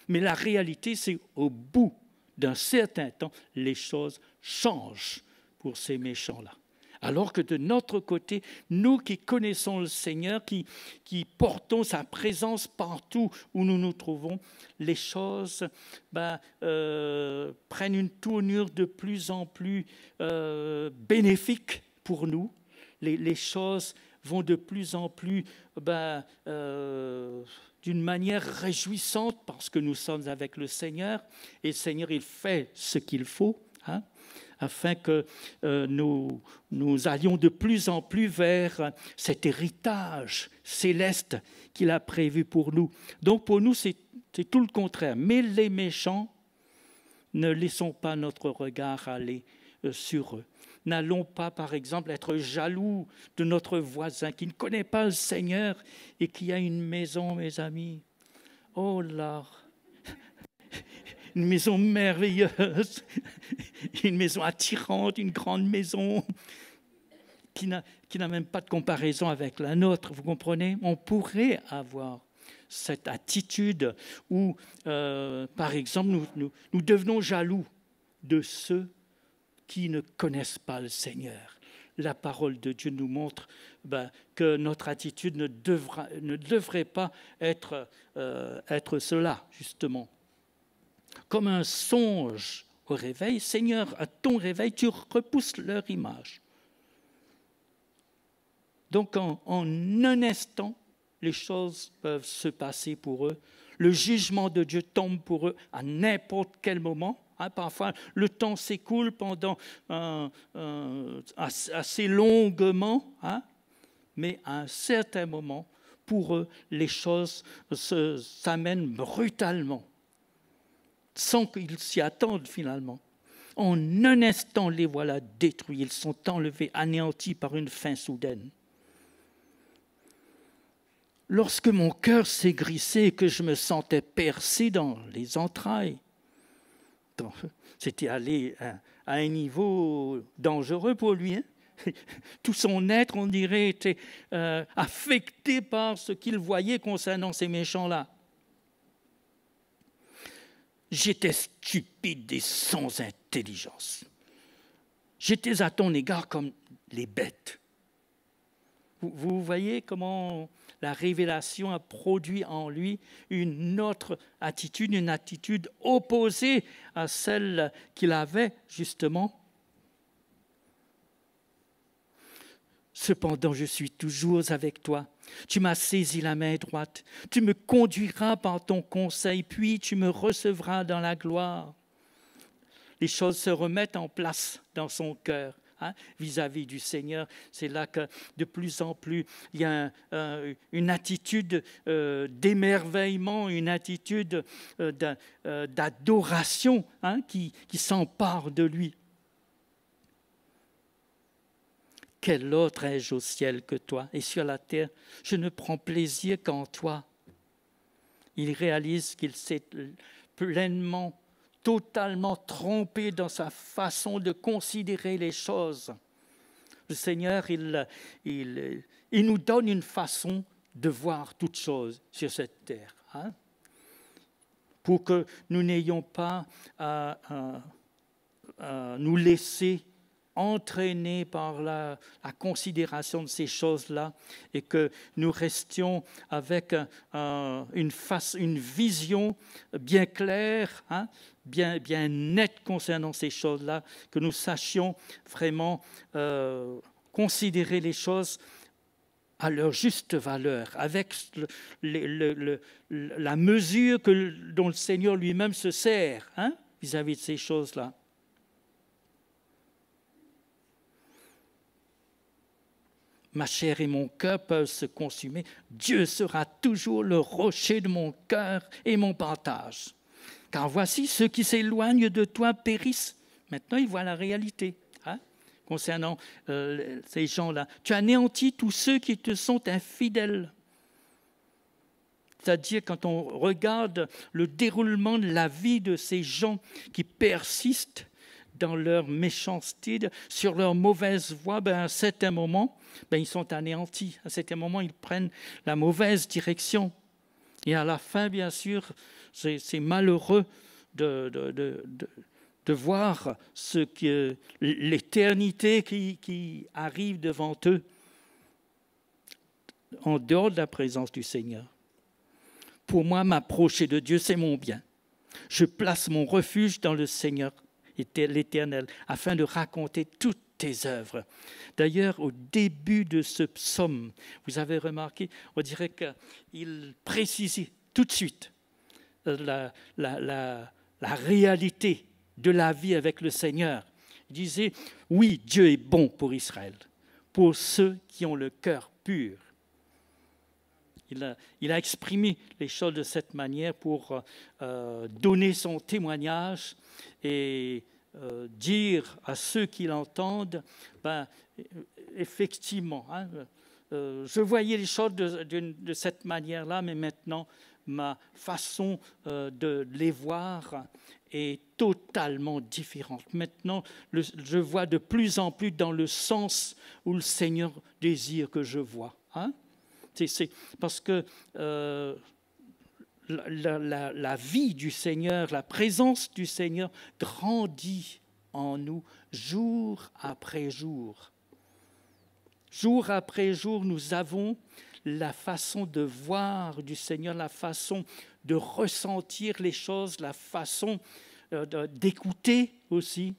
Speaker 4: Mais la réalité, c'est au bout d'un certain temps, les choses changent pour ces méchants-là. Alors que de notre côté, nous qui connaissons le Seigneur, qui portons sa présence partout où nous nous trouvons, les choses prennent une tournure de plus en plus bénéfique pour nous. Les choses vont de plus en plus d'une manière réjouissante parce que nous sommes avec le Seigneur et le Seigneur, il fait ce qu'il faut afin que nous allions de plus en plus vers cet héritage céleste qu'il a prévu pour nous. Donc pour nous, c'est tout le contraire. Mais les méchants, ne laissons pas notre regard aller sur eux. N'allons pas, par exemple, être jaloux de notre voisin qui ne connaît pas le Seigneur et qui a une maison, mes amis. Oh là, une maison merveilleuse, une maison attirante, une grande maison qui n'a même pas de comparaison avec la nôtre, vous comprenez? On pourrait avoir cette attitude où, par exemple, nous devenons jaloux de ceux qui ne connaissent pas le Seigneur. La parole de Dieu nous montre que notre attitude ne devrait pas être cela, justement. Comme un songe au réveil, Seigneur, à ton réveil, tu repousses leur image. Donc, en un instant, les choses peuvent se passer pour eux. Le jugement de Dieu tombe pour eux à n'importe quel moment. Parfois, le temps s'écoule pendant assez longuement, mais à un certain moment, pour eux, les choses s'amènent brutalement, sans qu'ils s'y attendent finalement. En un instant, les voilà détruits. Ils sont enlevés, anéantis par une fin soudaine. Lorsque mon cœur s'aigrissait et que je me sentais percé dans les entrailles, c'était allé à un niveau dangereux pour lui. Tout son être, on dirait, était affecté par ce qu'il voyait concernant ces méchants-là. J'étais stupide et sans intelligence. J'étais à ton égard comme les bêtes. Vous voyez comment la révélation a produit en lui une autre attitude, une attitude opposée à celle qu'il avait justement. Cependant, je suis toujours avec toi. Tu m'as saisi la main droite. Tu me conduiras par ton conseil, puis tu me recevras dans la gloire. Les choses se remettent en place dans son cœur. Vis-à-vis du Seigneur, c'est là que de plus en plus il y a une attitude d'émerveillement, une attitude d'adoration qui s'empare de lui. Quel autre ai-je au ciel que toi? Et sur la terre, je ne prends plaisir qu'en toi. Il réalise qu'il s'est pleinement totalement trompé dans sa façon de considérer les choses. Le Seigneur, il nous donne une façon de voir toutes choses sur cette terre, pour que nous n'ayons pas à nous laisser entraînés par la considération de ces choses-là et que nous restions avec une vision bien claire, bien nette concernant ces choses-là, que nous sachions vraiment considérer les choses à leur juste valeur, avec la mesure dont le Seigneur lui-même se sert vis-à-vis de ces choses-là. Ma chair et mon cœur peuvent se consumer. Dieu sera toujours le rocher de mon cœur et mon partage. Car voici, ceux qui s'éloignent de toi périssent. Maintenant, ils voient la réalité concernant ces gens-là. Tu anéantis tous ceux qui te sont infidèles. C'est-à-dire, quand on regarde le déroulement de la vie de ces gens qui persistent dans leur méchanceté, sur leur mauvaise voie, à un certain moment, ils sont anéantis. À un certain moment, ils prennent la mauvaise direction. Et à la fin, bien sûr, c'est malheureux de voir l'éternité qui arrive devant eux, en dehors de la présence du Seigneur. Pour moi, m'approcher de Dieu, c'est mon bien. Je place mon refuge dans le Seigneur, l'Éternel, afin de raconter toutes tes œuvres. D'ailleurs, au début de ce psaume, vous avez remarqué, on dirait qu'il précisait tout de suite la réalité de la vie avec le Seigneur. Il disait, oui, Dieu est bon pour Israël, pour ceux qui ont le cœur pur. Il a exprimé les choses de cette manière pour donner son témoignage et dire à ceux qui l'entendent, effectivement, je voyais les choses de cette manière-là, mais maintenant, ma façon de les voir est totalement différente. Maintenant, je vois de plus en plus dans le sens où le Seigneur désire que je vois. C'est parce que la vie du Seigneur, la présence du Seigneur grandit en nous jour après jour. Jour après jour, nous avons la façon de voir du Seigneur, la façon de ressentir les choses, la façon d'écouter aussi.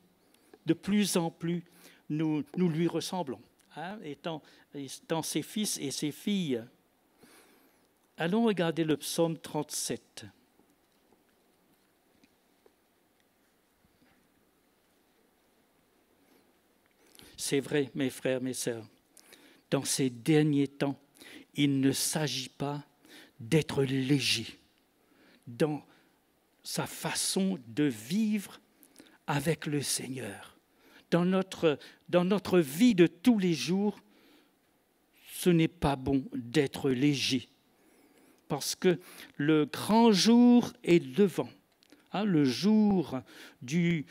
Speaker 4: De plus en plus, nous lui ressemblons, hein, étant ses fils et ses filles. Allons regarder le psaume 37. C'est vrai, mes frères, mes sœurs, dans ces derniers temps, il ne s'agit pas d'être léger dans sa façon de vivre avec le Seigneur. Dans notre vie de tous les jours, ce n'est pas bon d'être léger. Parce que le grand jour est devant. Hein, le jour du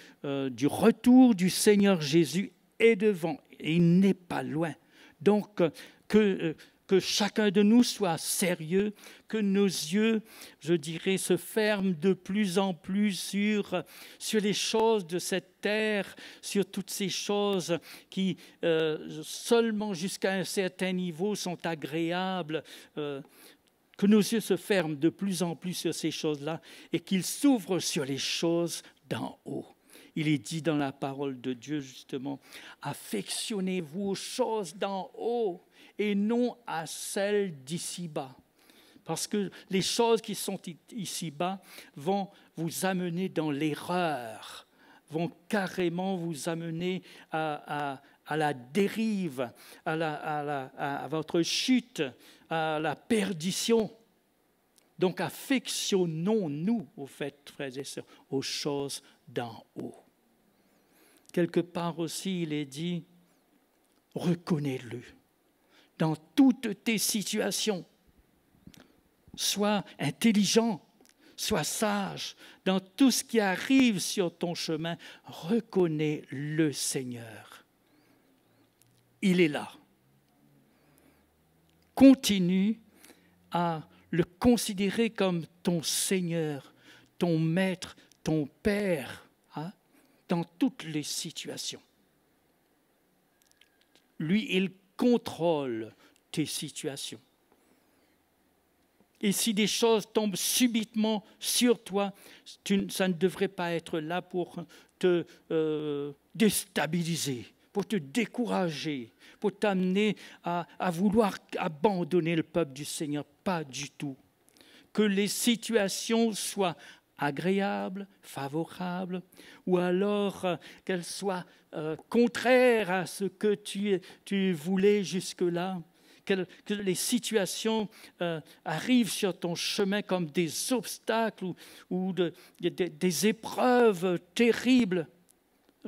Speaker 4: retour du Seigneur Jésus est devant. Et il n'est pas loin. Donc, que chacun de nous soit sérieux, que nos yeux, je dirais, se ferment de plus en plus sur les choses de cette terre, sur toutes ces choses qui, seulement jusqu'à un certain niveau, sont agréables, que nos yeux se ferment de plus en plus sur ces choses-là et qu'ils s'ouvrent sur les choses d'en haut. Il est dit dans la parole de Dieu, justement, « Affectionnez-vous aux choses d'en haut et non à celles d'ici-bas. » Parce que les choses qui sont ici-bas vont vous amener dans l'erreur, vont carrément vous amener à la dérive, à votre chute, à la perdition. Donc affectionnons-nous, au fait, frères et sœurs, aux choses d'en haut. Quelque part aussi, il est dit, reconnais-le dans toutes tes situations. Sois intelligent, sois sage. Dans tout ce qui arrive sur ton chemin, reconnais le Seigneur. Il est là. Continue à le considérer comme ton Seigneur, ton Maître, ton Père, hein, dans toutes les situations. Lui, il contrôle tes situations. Et si des choses tombent subitement sur toi, ça ne devrait pas être là pour te déstabiliser, pour te décourager, pour t'amener à vouloir abandonner le peuple du Seigneur. Pas du tout. Que les situations soient agréables, favorables, ou alors qu'elles soient contraires à ce que tu voulais jusque-là. Que les situations arrivent sur ton chemin comme des obstacles ou des épreuves terribles.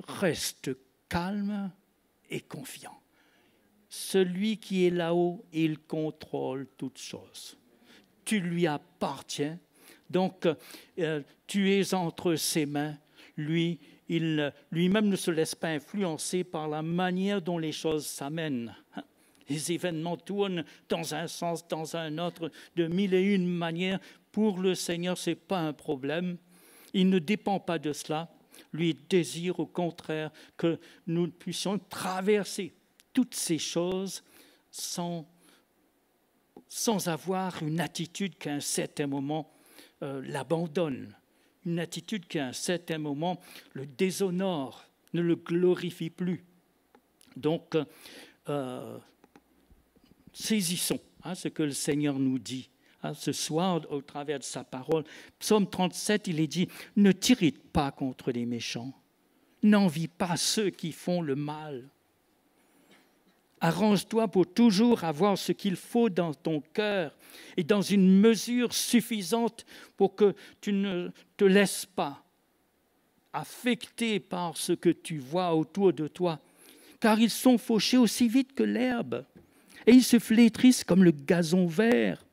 Speaker 4: Reste calme et confiant. Celui qui est là-haut, il contrôle toutes choses. Tu lui appartiens, donc tu es entre ses mains. Lui-même ne se laisse pas influencer par la manière dont les choses s'amènent. Les événements tournent dans un sens, dans un autre, de mille et une manières. Pour le Seigneur, ce n'est pas un problème. Il ne dépend pas de cela. Lui désire au contraire que nous puissions traverser toutes ces choses sans avoir une attitude qu'à un certain moment l'abandonne. Une attitude qui, à un certain moment, le déshonore, ne le glorifie plus. Donc, saisissons ce que le Seigneur nous dit ce soir au travers de sa parole. Psaume 37, il est dit « Ne t'irrite pas contre les méchants, n'envie pas ceux qui font le mal. Arrange-toi pour toujours avoir ce qu'il faut dans ton cœur et dans une mesure suffisante pour que tu ne te laisses pas affecter par ce que tu vois autour de toi, car ils sont fauchés aussi vite que l'herbe et ils se flétrissent comme le gazon vert. »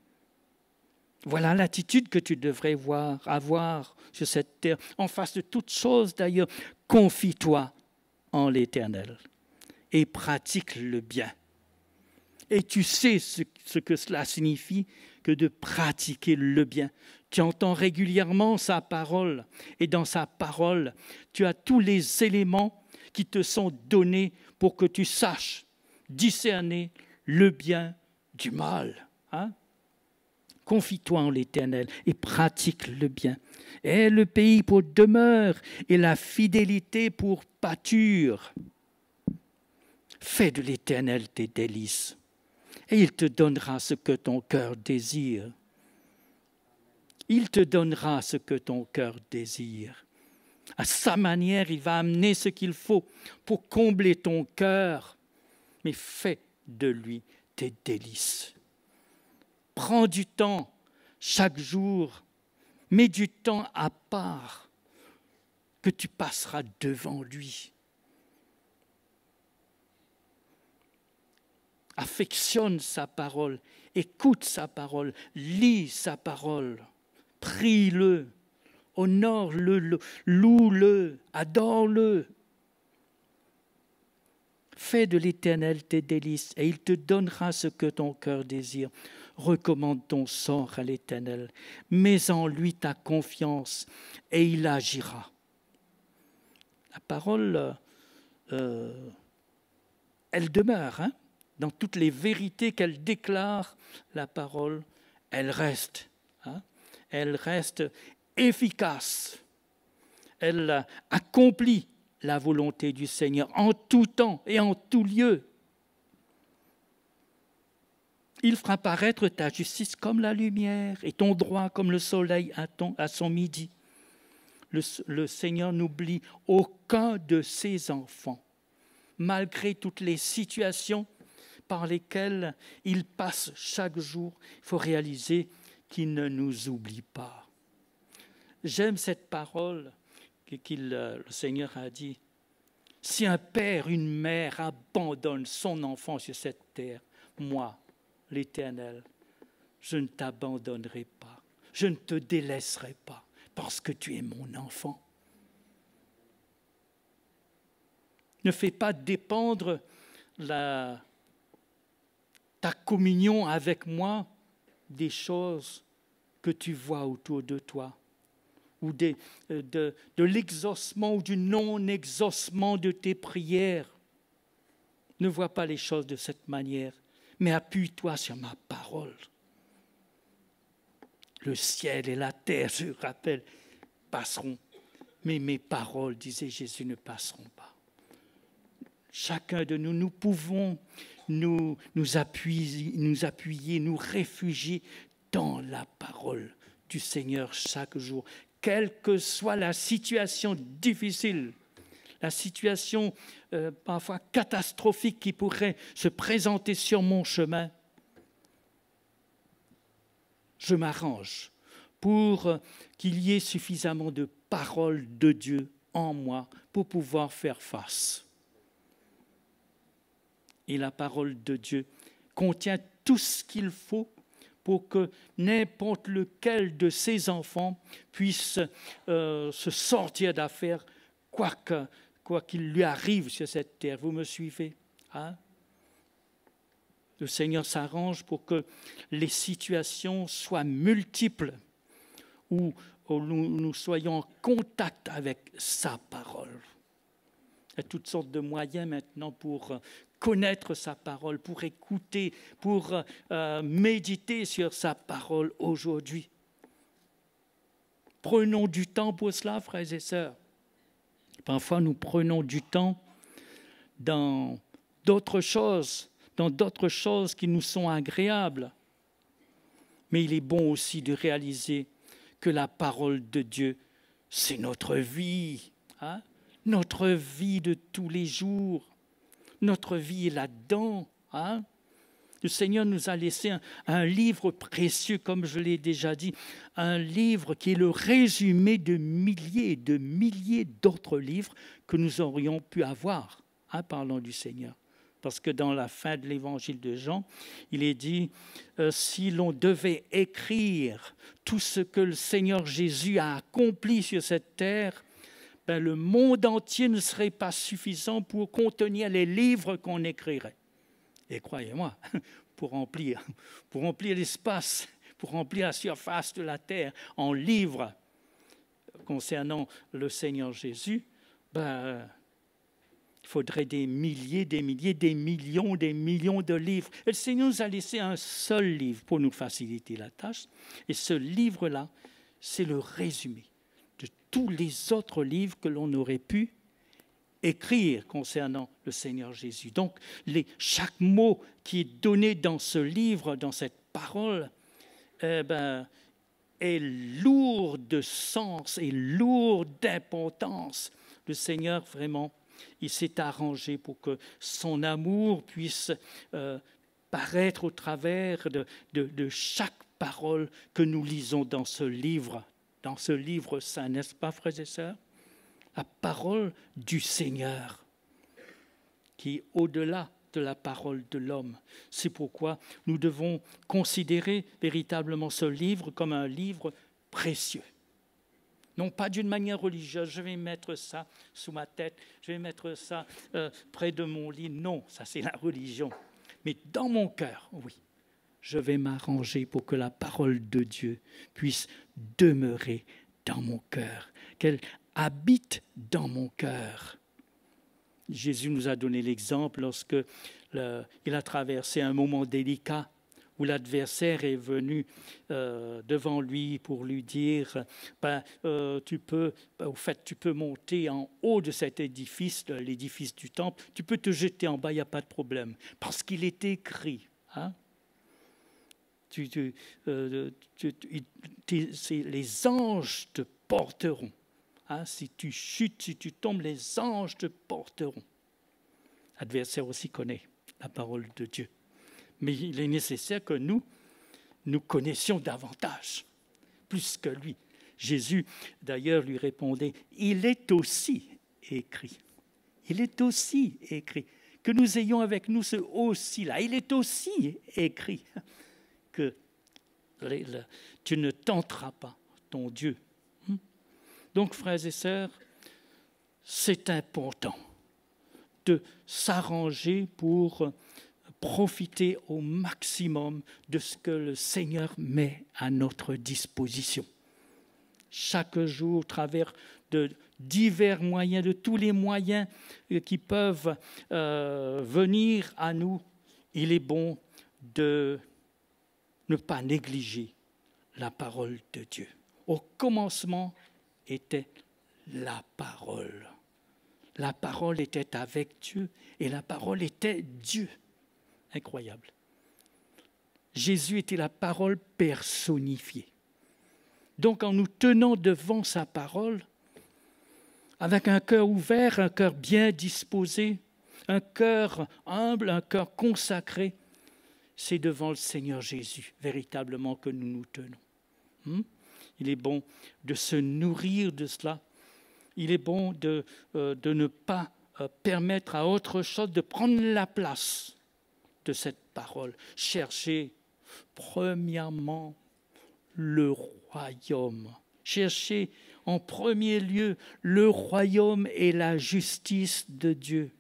Speaker 4: Voilà l'attitude que tu devrais avoir sur cette terre. En face de toute chose, d'ailleurs, confie-toi en l'Éternel et pratique le bien. Et tu sais ce que cela signifie que de pratiquer le bien. Tu entends régulièrement sa parole et dans sa parole, tu as tous les éléments qui te sont donnés pour que tu saches discerner le bien du mal. Hein? Confie-toi en l'Éternel et pratique le bien. Aie le pays pour demeure et la fidélité pour pâture. Fais de l'Éternel tes délices et il te donnera ce que ton cœur désire. Il te donnera ce que ton cœur désire. À sa manière, il va amener ce qu'il faut pour combler ton cœur. Mais fais de lui tes délices. Prends du temps chaque jour. Mets du temps à part que tu passeras devant lui. Affectionne sa parole, écoute sa parole, lis sa parole. Prie-le, honore-le, loue-le, adore-le. Fais de l'Éternel tes délices et il te donnera ce que ton cœur désire. Recommande ton sort à l'Éternel. Mets en lui ta confiance et il agira. La parole, elle demeure. Hein? Dans toutes les vérités qu'elle déclare, la parole, elle reste. Hein? Elle reste efficace. Elle accomplit la volonté du Seigneur en tout temps et en tout lieu. Il fera paraître ta justice comme la lumière et ton droit comme le soleil à son midi. Le Seigneur n'oublie aucun de ses enfants, malgré toutes les situations par lesquelles il passe chaque jour. Il faut réaliser qu'il ne nous oublie pas. J'aime cette parole que le Seigneur a dit. Si un père, une mère abandonne son enfant sur cette terre, moi, l'Éternel, je ne t'abandonnerai pas, je ne te délaisserai pas, parce que tu es mon enfant. Ne fais pas dépendre ta communion avec moi des choses que tu vois autour de toi, ou de l'exaucement ou du non-exaucement de tes prières. Ne vois pas les choses de cette manière, mais appuie-toi sur ma parole. Le ciel et la terre, je rappelle, passeront, mais mes paroles, disait Jésus, ne passeront pas. Chacun de nous, nous pouvons nous appuyer, nous réfugier dans la parole du Seigneur chaque jour, quelle que soit la situation difficile, la situation parfois catastrophique qui pourrait se présenter sur mon chemin. Je m'arrange pour qu'il y ait suffisamment de paroles de Dieu en moi pour pouvoir faire face. Et la parole de Dieu contient tout ce qu'il faut pour que n'importe lequel de ses enfants puisse se sortir d'affaire, quoi qu'il lui arrive sur cette terre. Vous me suivez? Hein? Le Seigneur s'arrange pour que les situations soient multiples, où nous soyons en contact avec sa parole. Il y a toutes sortes de moyens maintenant pour connaître sa parole, pour écouter, pour méditer sur sa parole aujourd'hui. Prenons du temps pour cela, frères et sœurs. Parfois, nous prenons du temps dans d'autres choses qui nous sont agréables. Mais il est bon aussi de réaliser que la parole de Dieu, c'est notre vie, hein? Notre vie de tous les jours. Notre vie est là-dedans. Hein? Le Seigneur nous a laissé un livre précieux, comme je l'ai déjà dit, un livre qui est le résumé de milliers et de milliers d'autres livres que nous aurions pu avoir, hein, parlant du Seigneur. Parce que dans la fin de l'évangile de Jean, il est dit, si l'on devait écrire tout ce que le Seigneur Jésus a accompli sur cette terre, ben, le monde entier ne serait pas suffisant pour contenir les livres qu'on écrirait. Et croyez-moi, pour remplir l'espace, pour remplir la surface de la terre en livres concernant le Seigneur Jésus, il faudrait des milliers, des millions de livres. Et le Seigneur nous a laissé un seul livre pour nous faciliter la tâche. Et ce livre-là, c'est le résumé de tous les autres livres que l'on aurait pu écrire concernant le Seigneur Jésus. Donc, chaque mot qui est donné dans ce livre, dans cette parole, est lourd de sens et lourd d'importance. Le Seigneur, vraiment, il s'est arrangé pour que son amour puisse paraître au travers de chaque parole que nous lisons dans ce livre saint, n'est-ce pas, frères et sœurs? La parole du Seigneur, qui est au-delà de la parole de l'homme. C'est pourquoi nous devons considérer véritablement ce livre comme un livre précieux. Non pas d'une manière religieuse, je vais mettre ça sous ma tête, je vais mettre ça près de mon lit. Non, ça c'est la religion. Mais dans mon cœur, oui, je vais m'arranger pour que la parole de Dieu puisse demeurer dans mon cœur, qu'elle habite dans mon cœur. Jésus nous a donné l'exemple lorsque il a traversé un moment délicat où l'adversaire est venu devant lui pour lui dire tu peux monter en haut de cet édifice, l'édifice du temple, tu peux te jeter en bas, il n'y a pas de problème. Parce qu'il est écrit, les anges te porteront. Si tu chutes, si tu tombes, les anges te porteront. L'adversaire aussi connaît la parole de Dieu. Mais il est nécessaire que nous connaissions davantage, plus que lui. Jésus, d'ailleurs, lui répondait, il est aussi écrit. Il est aussi écrit. Que nous ayons avec nous ce aussi-là. Il est aussi écrit que tu ne tenteras pas ton Dieu. Donc, frères et sœurs, c'est important de s'arranger pour profiter au maximum de ce que le Seigneur met à notre disposition. Chaque jour, au travers de divers moyens, de tous les moyens qui peuvent venir à nous, il est bon de ne pas négliger la parole de Dieu. Au commencement était la parole. La parole était avec Dieu et la parole était Dieu. Incroyable. Jésus était la parole personnifiée. Donc en nous tenant devant sa parole, avec un cœur ouvert, un cœur bien disposé, un cœur humble, un cœur consacré, c'est devant le Seigneur Jésus véritablement que nous nous tenons. Il est bon de se nourrir de cela. Il est bon de ne pas permettre à autre chose de prendre la place de cette parole. Cherchez premièrement le royaume. Cherchez en premier lieu le royaume et la justice de Dieu.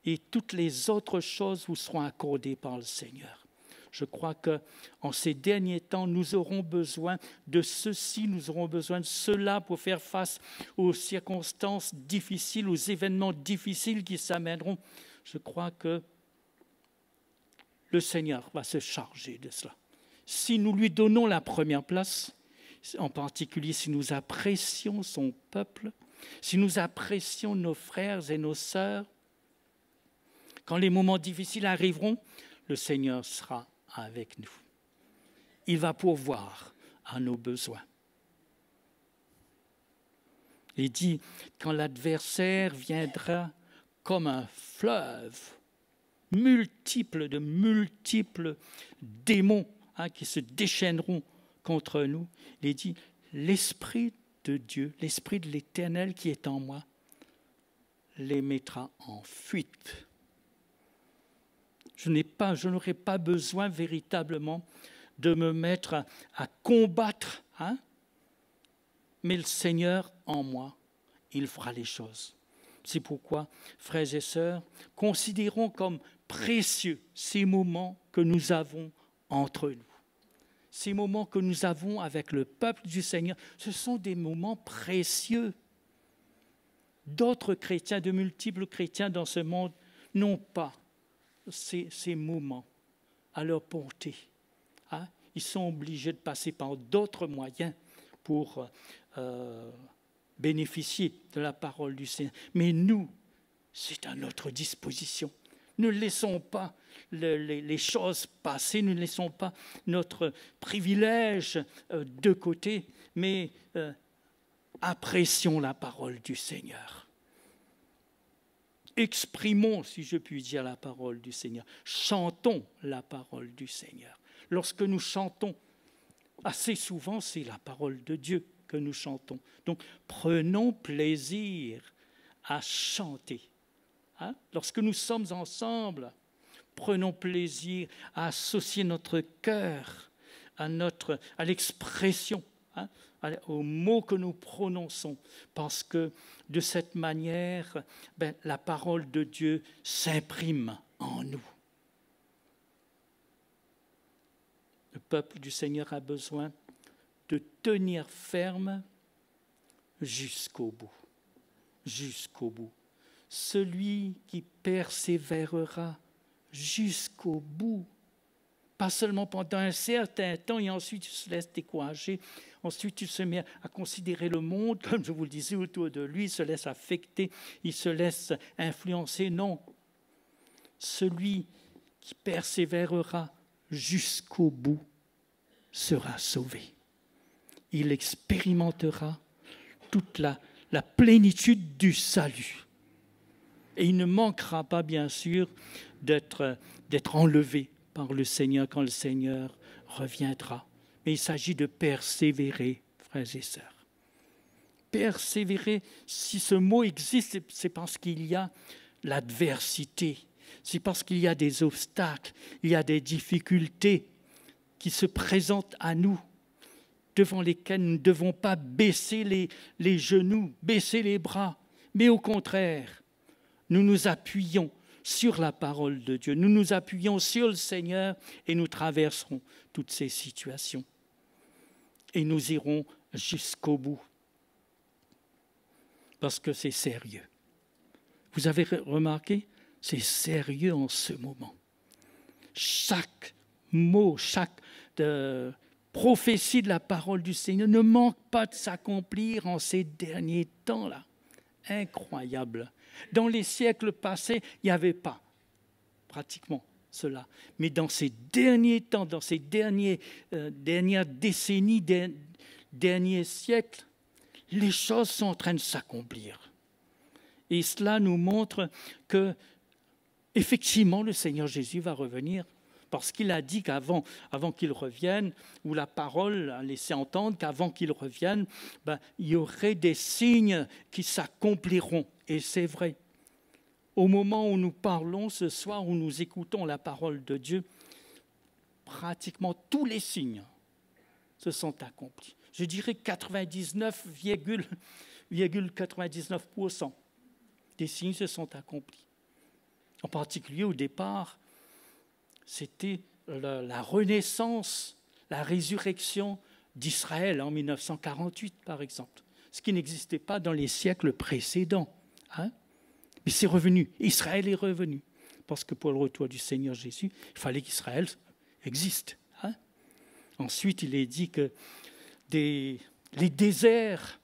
Speaker 4: Et toutes les autres choses vous seront accordées par le Seigneur. Je crois qu'en ces derniers temps, nous aurons besoin de ceci, nous aurons besoin de cela pour faire face aux circonstances difficiles, aux événements difficiles qui s'amèneront. Je crois que le Seigneur va se charger de cela. Si nous lui donnons la première place, en particulier si nous apprécions son peuple, si nous apprécions nos frères et nos sœurs, quand les moments difficiles arriveront, le Seigneur sera avec nous. Il va pourvoir à nos besoins. Il dit, quand l'adversaire viendra comme un fleuve, multiples démons qui se déchaîneront contre nous, il dit, l'Esprit de Dieu, l'Esprit de l'Éternel qui est en moi, les mettra en fuite. Je n'aurai pas besoin véritablement de me mettre à combattre, mais le Seigneur en moi, il fera les choses. C'est pourquoi, frères et sœurs, considérons comme précieux ces moments que nous avons entre nous. ces moments que nous avons avec le peuple du Seigneur, ce sont des moments précieux. D'autres chrétiens, de multiples chrétiens dans ce monde, n'ont pas ces moments à leur portée. Hein? Ils sont obligés de passer par d'autres moyens pour bénéficier de la parole du Seigneur. Mais nous, c'est à notre disposition. Ne laissons pas les choses passer, ne laissons pas notre privilège de côté, mais apprécions la parole du Seigneur. Exprimons, si je puis dire, la parole du Seigneur. Chantons la parole du Seigneur. Lorsque nous chantons, assez souvent, c'est la parole de Dieu que nous chantons. Donc, prenons plaisir à chanter. Hein? Lorsque nous sommes ensemble, prenons plaisir à associer notre cœur à l'expression, hein, aux mots que nous prononçons, parce que de cette manière, la parole de Dieu s'imprime en nous. Le peuple du Seigneur a besoin de tenir ferme jusqu'au bout. Jusqu'au bout. Celui qui persévérera jusqu'au bout, pas seulement pendant un certain temps et ensuite il se laisse décourager, ensuite il se met à considérer le monde, comme je vous le disais, autour de lui, il se laisse affecter, il se laisse influencer. Non, celui qui persévérera jusqu'au bout sera sauvé. Il expérimentera toute la plénitude du salut. Et il ne manquera pas, bien sûr, d'être enlevé par le Seigneur quand le Seigneur reviendra. Mais il s'agit de persévérer, frères et sœurs. Persévérer, si ce mot existe, c'est parce qu'il y a l'adversité, c'est parce qu'il y a des obstacles, il y a des difficultés qui se présentent à nous, devant lesquelles nous ne devons pas baisser les genoux, baisser les bras, mais au contraire, nous nous appuyons sur la parole de Dieu, nous nous appuyons sur le Seigneur et nous traverserons toutes ces situations. Et nous irons jusqu'au bout, parce que c'est sérieux. Vous avez remarqué, c'est sérieux en ce moment. Chaque mot, chaque prophétie de la parole du Seigneur ne manque pas de s'accomplir en ces derniers temps-là. Incroyable. Dans les siècles passés, il n'y avait pas pratiquement cela. Mais dans ces derniers temps, dans ces dernières décennies, derniers siècles, les choses sont en train de s'accomplir. Et cela nous montre que, effectivement, le Seigneur Jésus va revenir. Parce qu'il a dit qu'avant qu'il revienne, ou la parole a laissé entendre qu'avant qu'il revienne, il y aurait des signes qui s'accompliront. Et c'est vrai. Au moment où nous parlons ce soir, où nous écoutons la parole de Dieu, pratiquement tous les signes se sont accomplis. Je dirais 99,99% des signes se sont accomplis. En particulier au départ, c'était la renaissance, la résurrection d'Israël en 1948, par exemple, ce qui n'existait pas dans les siècles précédents. Hein? Mais c'est revenu, Israël est revenu, parce que pour le retour du Seigneur Jésus, il fallait qu'Israël existe. Hein? Ensuite, il est dit que les déserts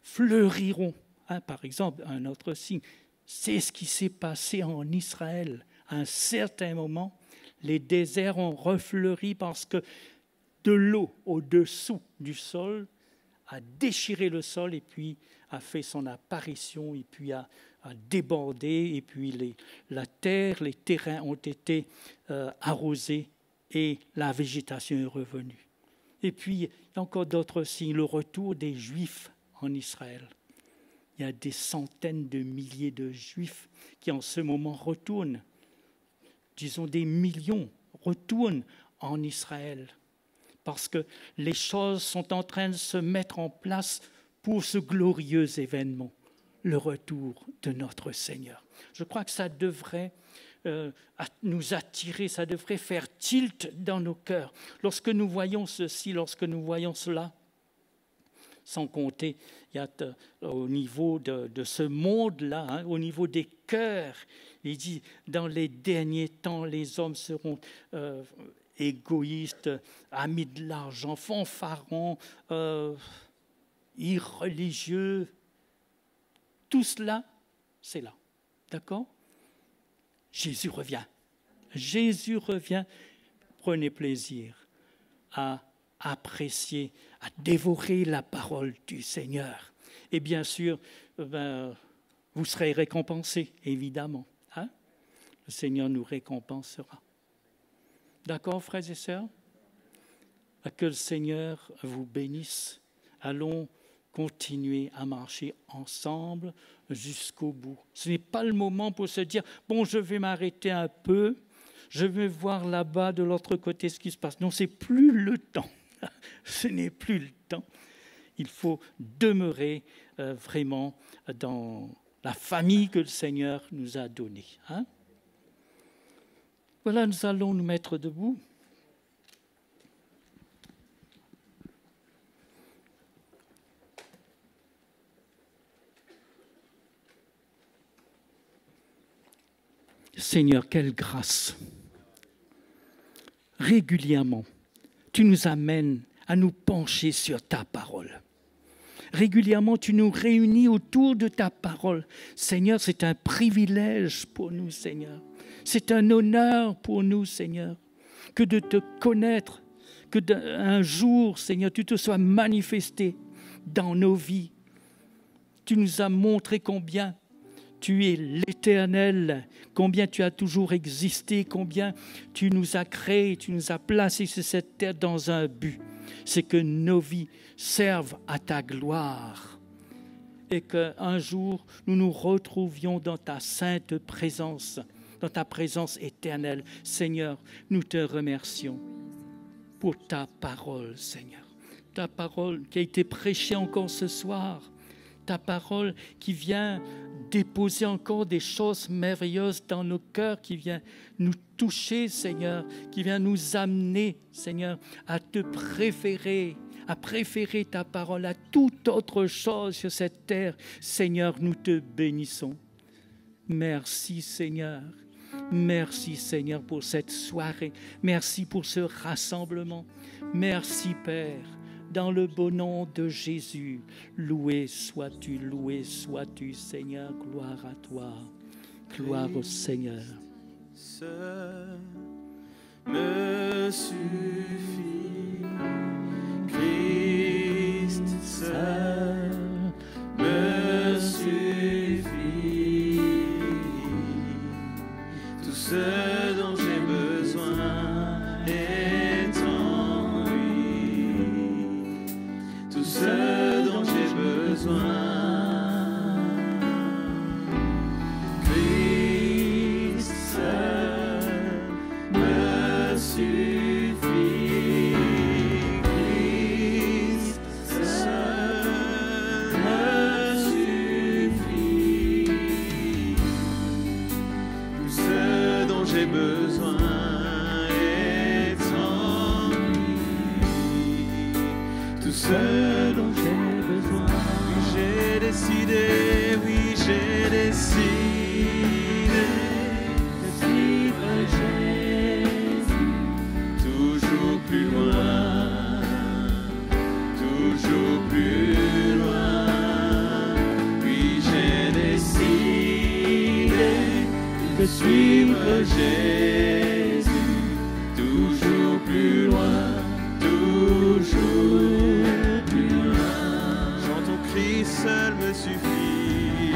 Speaker 4: fleuriront. Hein? Par exemple, un autre signe, c'est ce qui s'est passé en Israël. À un certain moment, les déserts ont refleuri parce que de l'eau au-dessous du sol a déchiré le sol et puis a fait son apparition et puis a débordé et puis la terre, les terrains ont été arrosés et la végétation est revenue. Et puis, il y a encore d'autres signes, le retour des Juifs en Israël. Il y a des centaines de milliers de Juifs qui en ce moment retournent. Disons des millions retournent en Israël parce que les choses sont en train de se mettre en place pour ce glorieux événement, le retour de notre Seigneur. Je crois que ça devrait nous attirer, ça devrait faire tilt dans nos cœurs. Lorsque nous voyons ceci, lorsque nous voyons cela, sans compter, il y a au niveau de ce monde-là, hein, au niveau des cœurs, il dit, dans les derniers temps, les hommes seront égoïstes, amis de l'argent, fanfarons, irreligieux. Tout cela, c'est là. D'accord ? Jésus revient. Jésus revient. Prenez plaisir à apprécier, à dévorer la parole du Seigneur. Et bien sûr, vous serez récompensés, évidemment. Hein? Le Seigneur nous récompensera. D'accord, frères et sœurs? Que le Seigneur vous bénisse. Allons continuer à marcher ensemble jusqu'au bout. Ce n'est pas le moment pour se dire « Bon, je vais m'arrêter un peu, je vais voir là-bas de l'autre côté ce qui se passe. » Non, ce n'est plus le temps. Ce n'est plus le temps. Il faut demeurer vraiment dans la famille que le Seigneur nous a donnée. Hein? Voilà, nous allons nous mettre debout. Seigneur, quelle grâce. Régulièrement, tu nous amènes à nous pencher sur ta parole. Régulièrement, tu nous réunis autour de ta parole. Seigneur, c'est un privilège pour nous, Seigneur. C'est un honneur pour nous, Seigneur, que de te connaître, que un jour, Seigneur, tu te sois manifesté dans nos vies. Tu nous as montré combien tu es l'Éternel, combien tu as toujours existé, combien tu nous as créés, tu nous as placés sur cette terre dans un but. C'est que nos vies servent à ta gloire et qu'un jour, nous nous retrouvions dans ta sainte présence, dans ta présence éternelle. Seigneur, nous te remercions pour ta parole, Seigneur. Ta parole qui a été prêchée encore ce soir. Ta parole qui vient déposer encore des choses merveilleuses dans nos cœurs, qui vient nous toucher, Seigneur, qui vient nous amener, Seigneur, à te préférer, à préférer ta parole à toute autre chose sur cette terre. Seigneur, nous te bénissons. Merci, Seigneur. Merci, Seigneur, pour cette soirée. Merci pour ce rassemblement. Merci, Père. Dans le beau nom de Jésus, loué sois-tu, Seigneur, gloire à toi, gloire au Seigneur.
Speaker 2: Seul me suffit, Christ seul me suffit, tout ce dont j'ai besoin est en lui, tout ce dont j'ai besoin. Ce dont j'ai besoin, j'ai décidé, oui j'ai décidé de suivre Jésus, toujours plus loin, toujours plus loin. Oui j'ai décidé de suivre Jésus, toujours plus loin, toujours. Christ seul me suffit,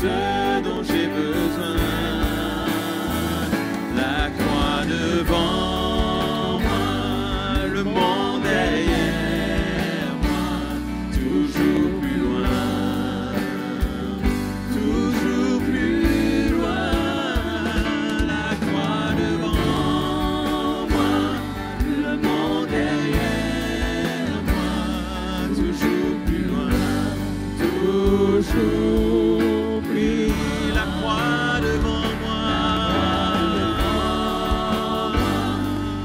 Speaker 2: ce dont j'ai besoin. La croix devant moi, le monde derrière moi, toujours plus loin, toujours plus loin. La croix devant moi, le monde derrière moi, toujours plus loin, toujours plus. La croix devant moi,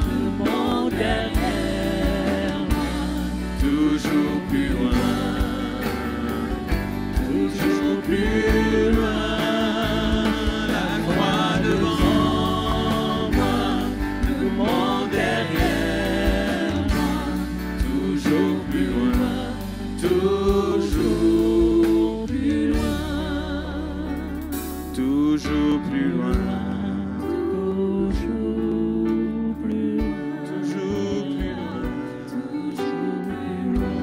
Speaker 2: le monde derrière moi, toujours plus loin, toujours plus loin. La croix devant moi, le monde derrière moi, toujours plus loin, toujours plus loin, toujours plus loin, toujours plus loin, toujours plus loin, toujours plus loin,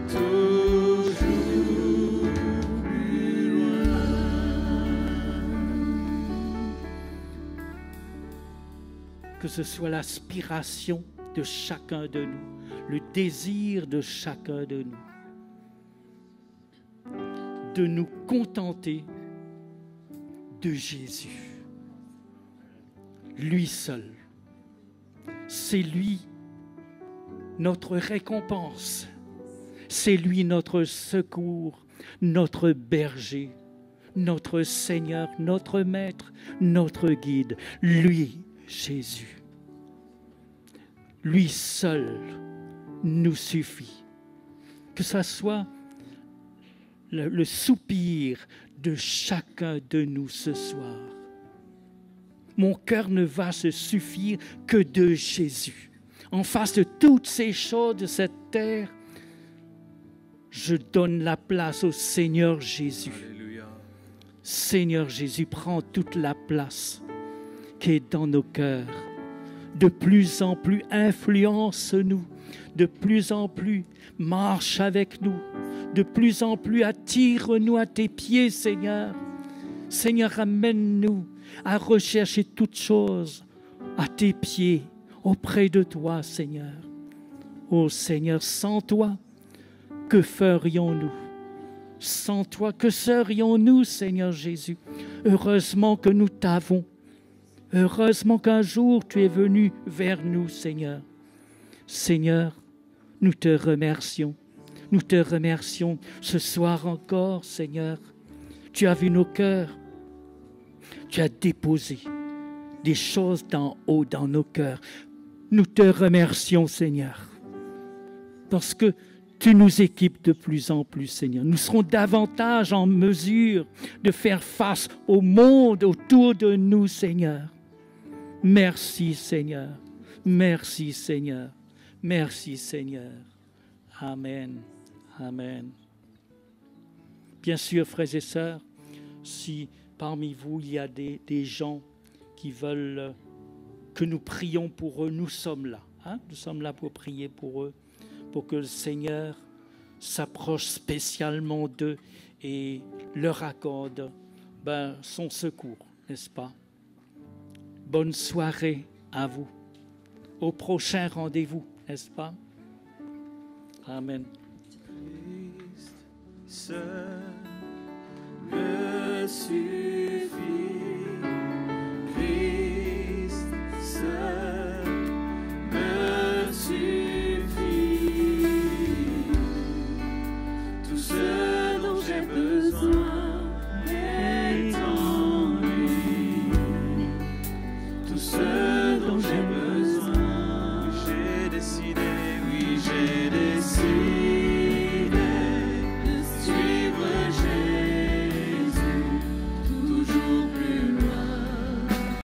Speaker 2: toujours plus loin.
Speaker 4: Que ce soit l'aspiration de chacun de nous, le désir de chacun de nous contenter de Jésus, lui seul. C'est lui notre récompense, c'est lui notre secours, notre berger, notre Seigneur, notre Maître, notre guide, lui, Jésus. Lui seul nous suffit. Que ça soit le soupir de chacun de nous ce soir. Mon cœur ne va se suffire que de Jésus. En face de toutes ces choses de cette terre, je donne la place au Seigneur Jésus.
Speaker 2: Alléluia.
Speaker 4: Seigneur Jésus, prends toute la place qui est dans nos cœurs. De plus en plus influence-nous, de plus en plus marche avec nous, de plus en plus attire-nous à tes pieds, Seigneur. Seigneur, amène-nous à rechercher toutes choses à tes pieds, auprès de toi, Seigneur. Ô Seigneur, sans toi, que ferions-nous? Sans toi, que serions-nous, Seigneur Jésus? Heureusement que nous t'avons. Heureusement qu'un jour tu es venu vers nous, Seigneur. Seigneur, nous te remercions. Nous te remercions ce soir encore, Seigneur. Tu as vu nos cœurs. Tu as déposé des choses d'en haut dans nos cœurs. Nous te remercions, Seigneur, parce que tu nous équipes de plus en plus, Seigneur. Nous serons davantage en mesure de faire face au monde autour de nous, Seigneur. Merci, Seigneur. Merci, Seigneur. Merci, Seigneur. Amen. Amen. Bien sûr, frères et sœurs, si parmi vous, il y a des gens qui veulent que nous prions pour eux, nous sommes là. Nous sommes là pour prier pour eux, pour que le Seigneur s'approche spécialement d'eux et leur accorde son secours, n'est-ce pas? Bonne soirée à vous. Au prochain rendez-vous, n'est-ce pas? Amen.
Speaker 2: Christ seul me suffit. Christ seul me suffit. Tout ce dont j'ai besoin est en lui. Tout ce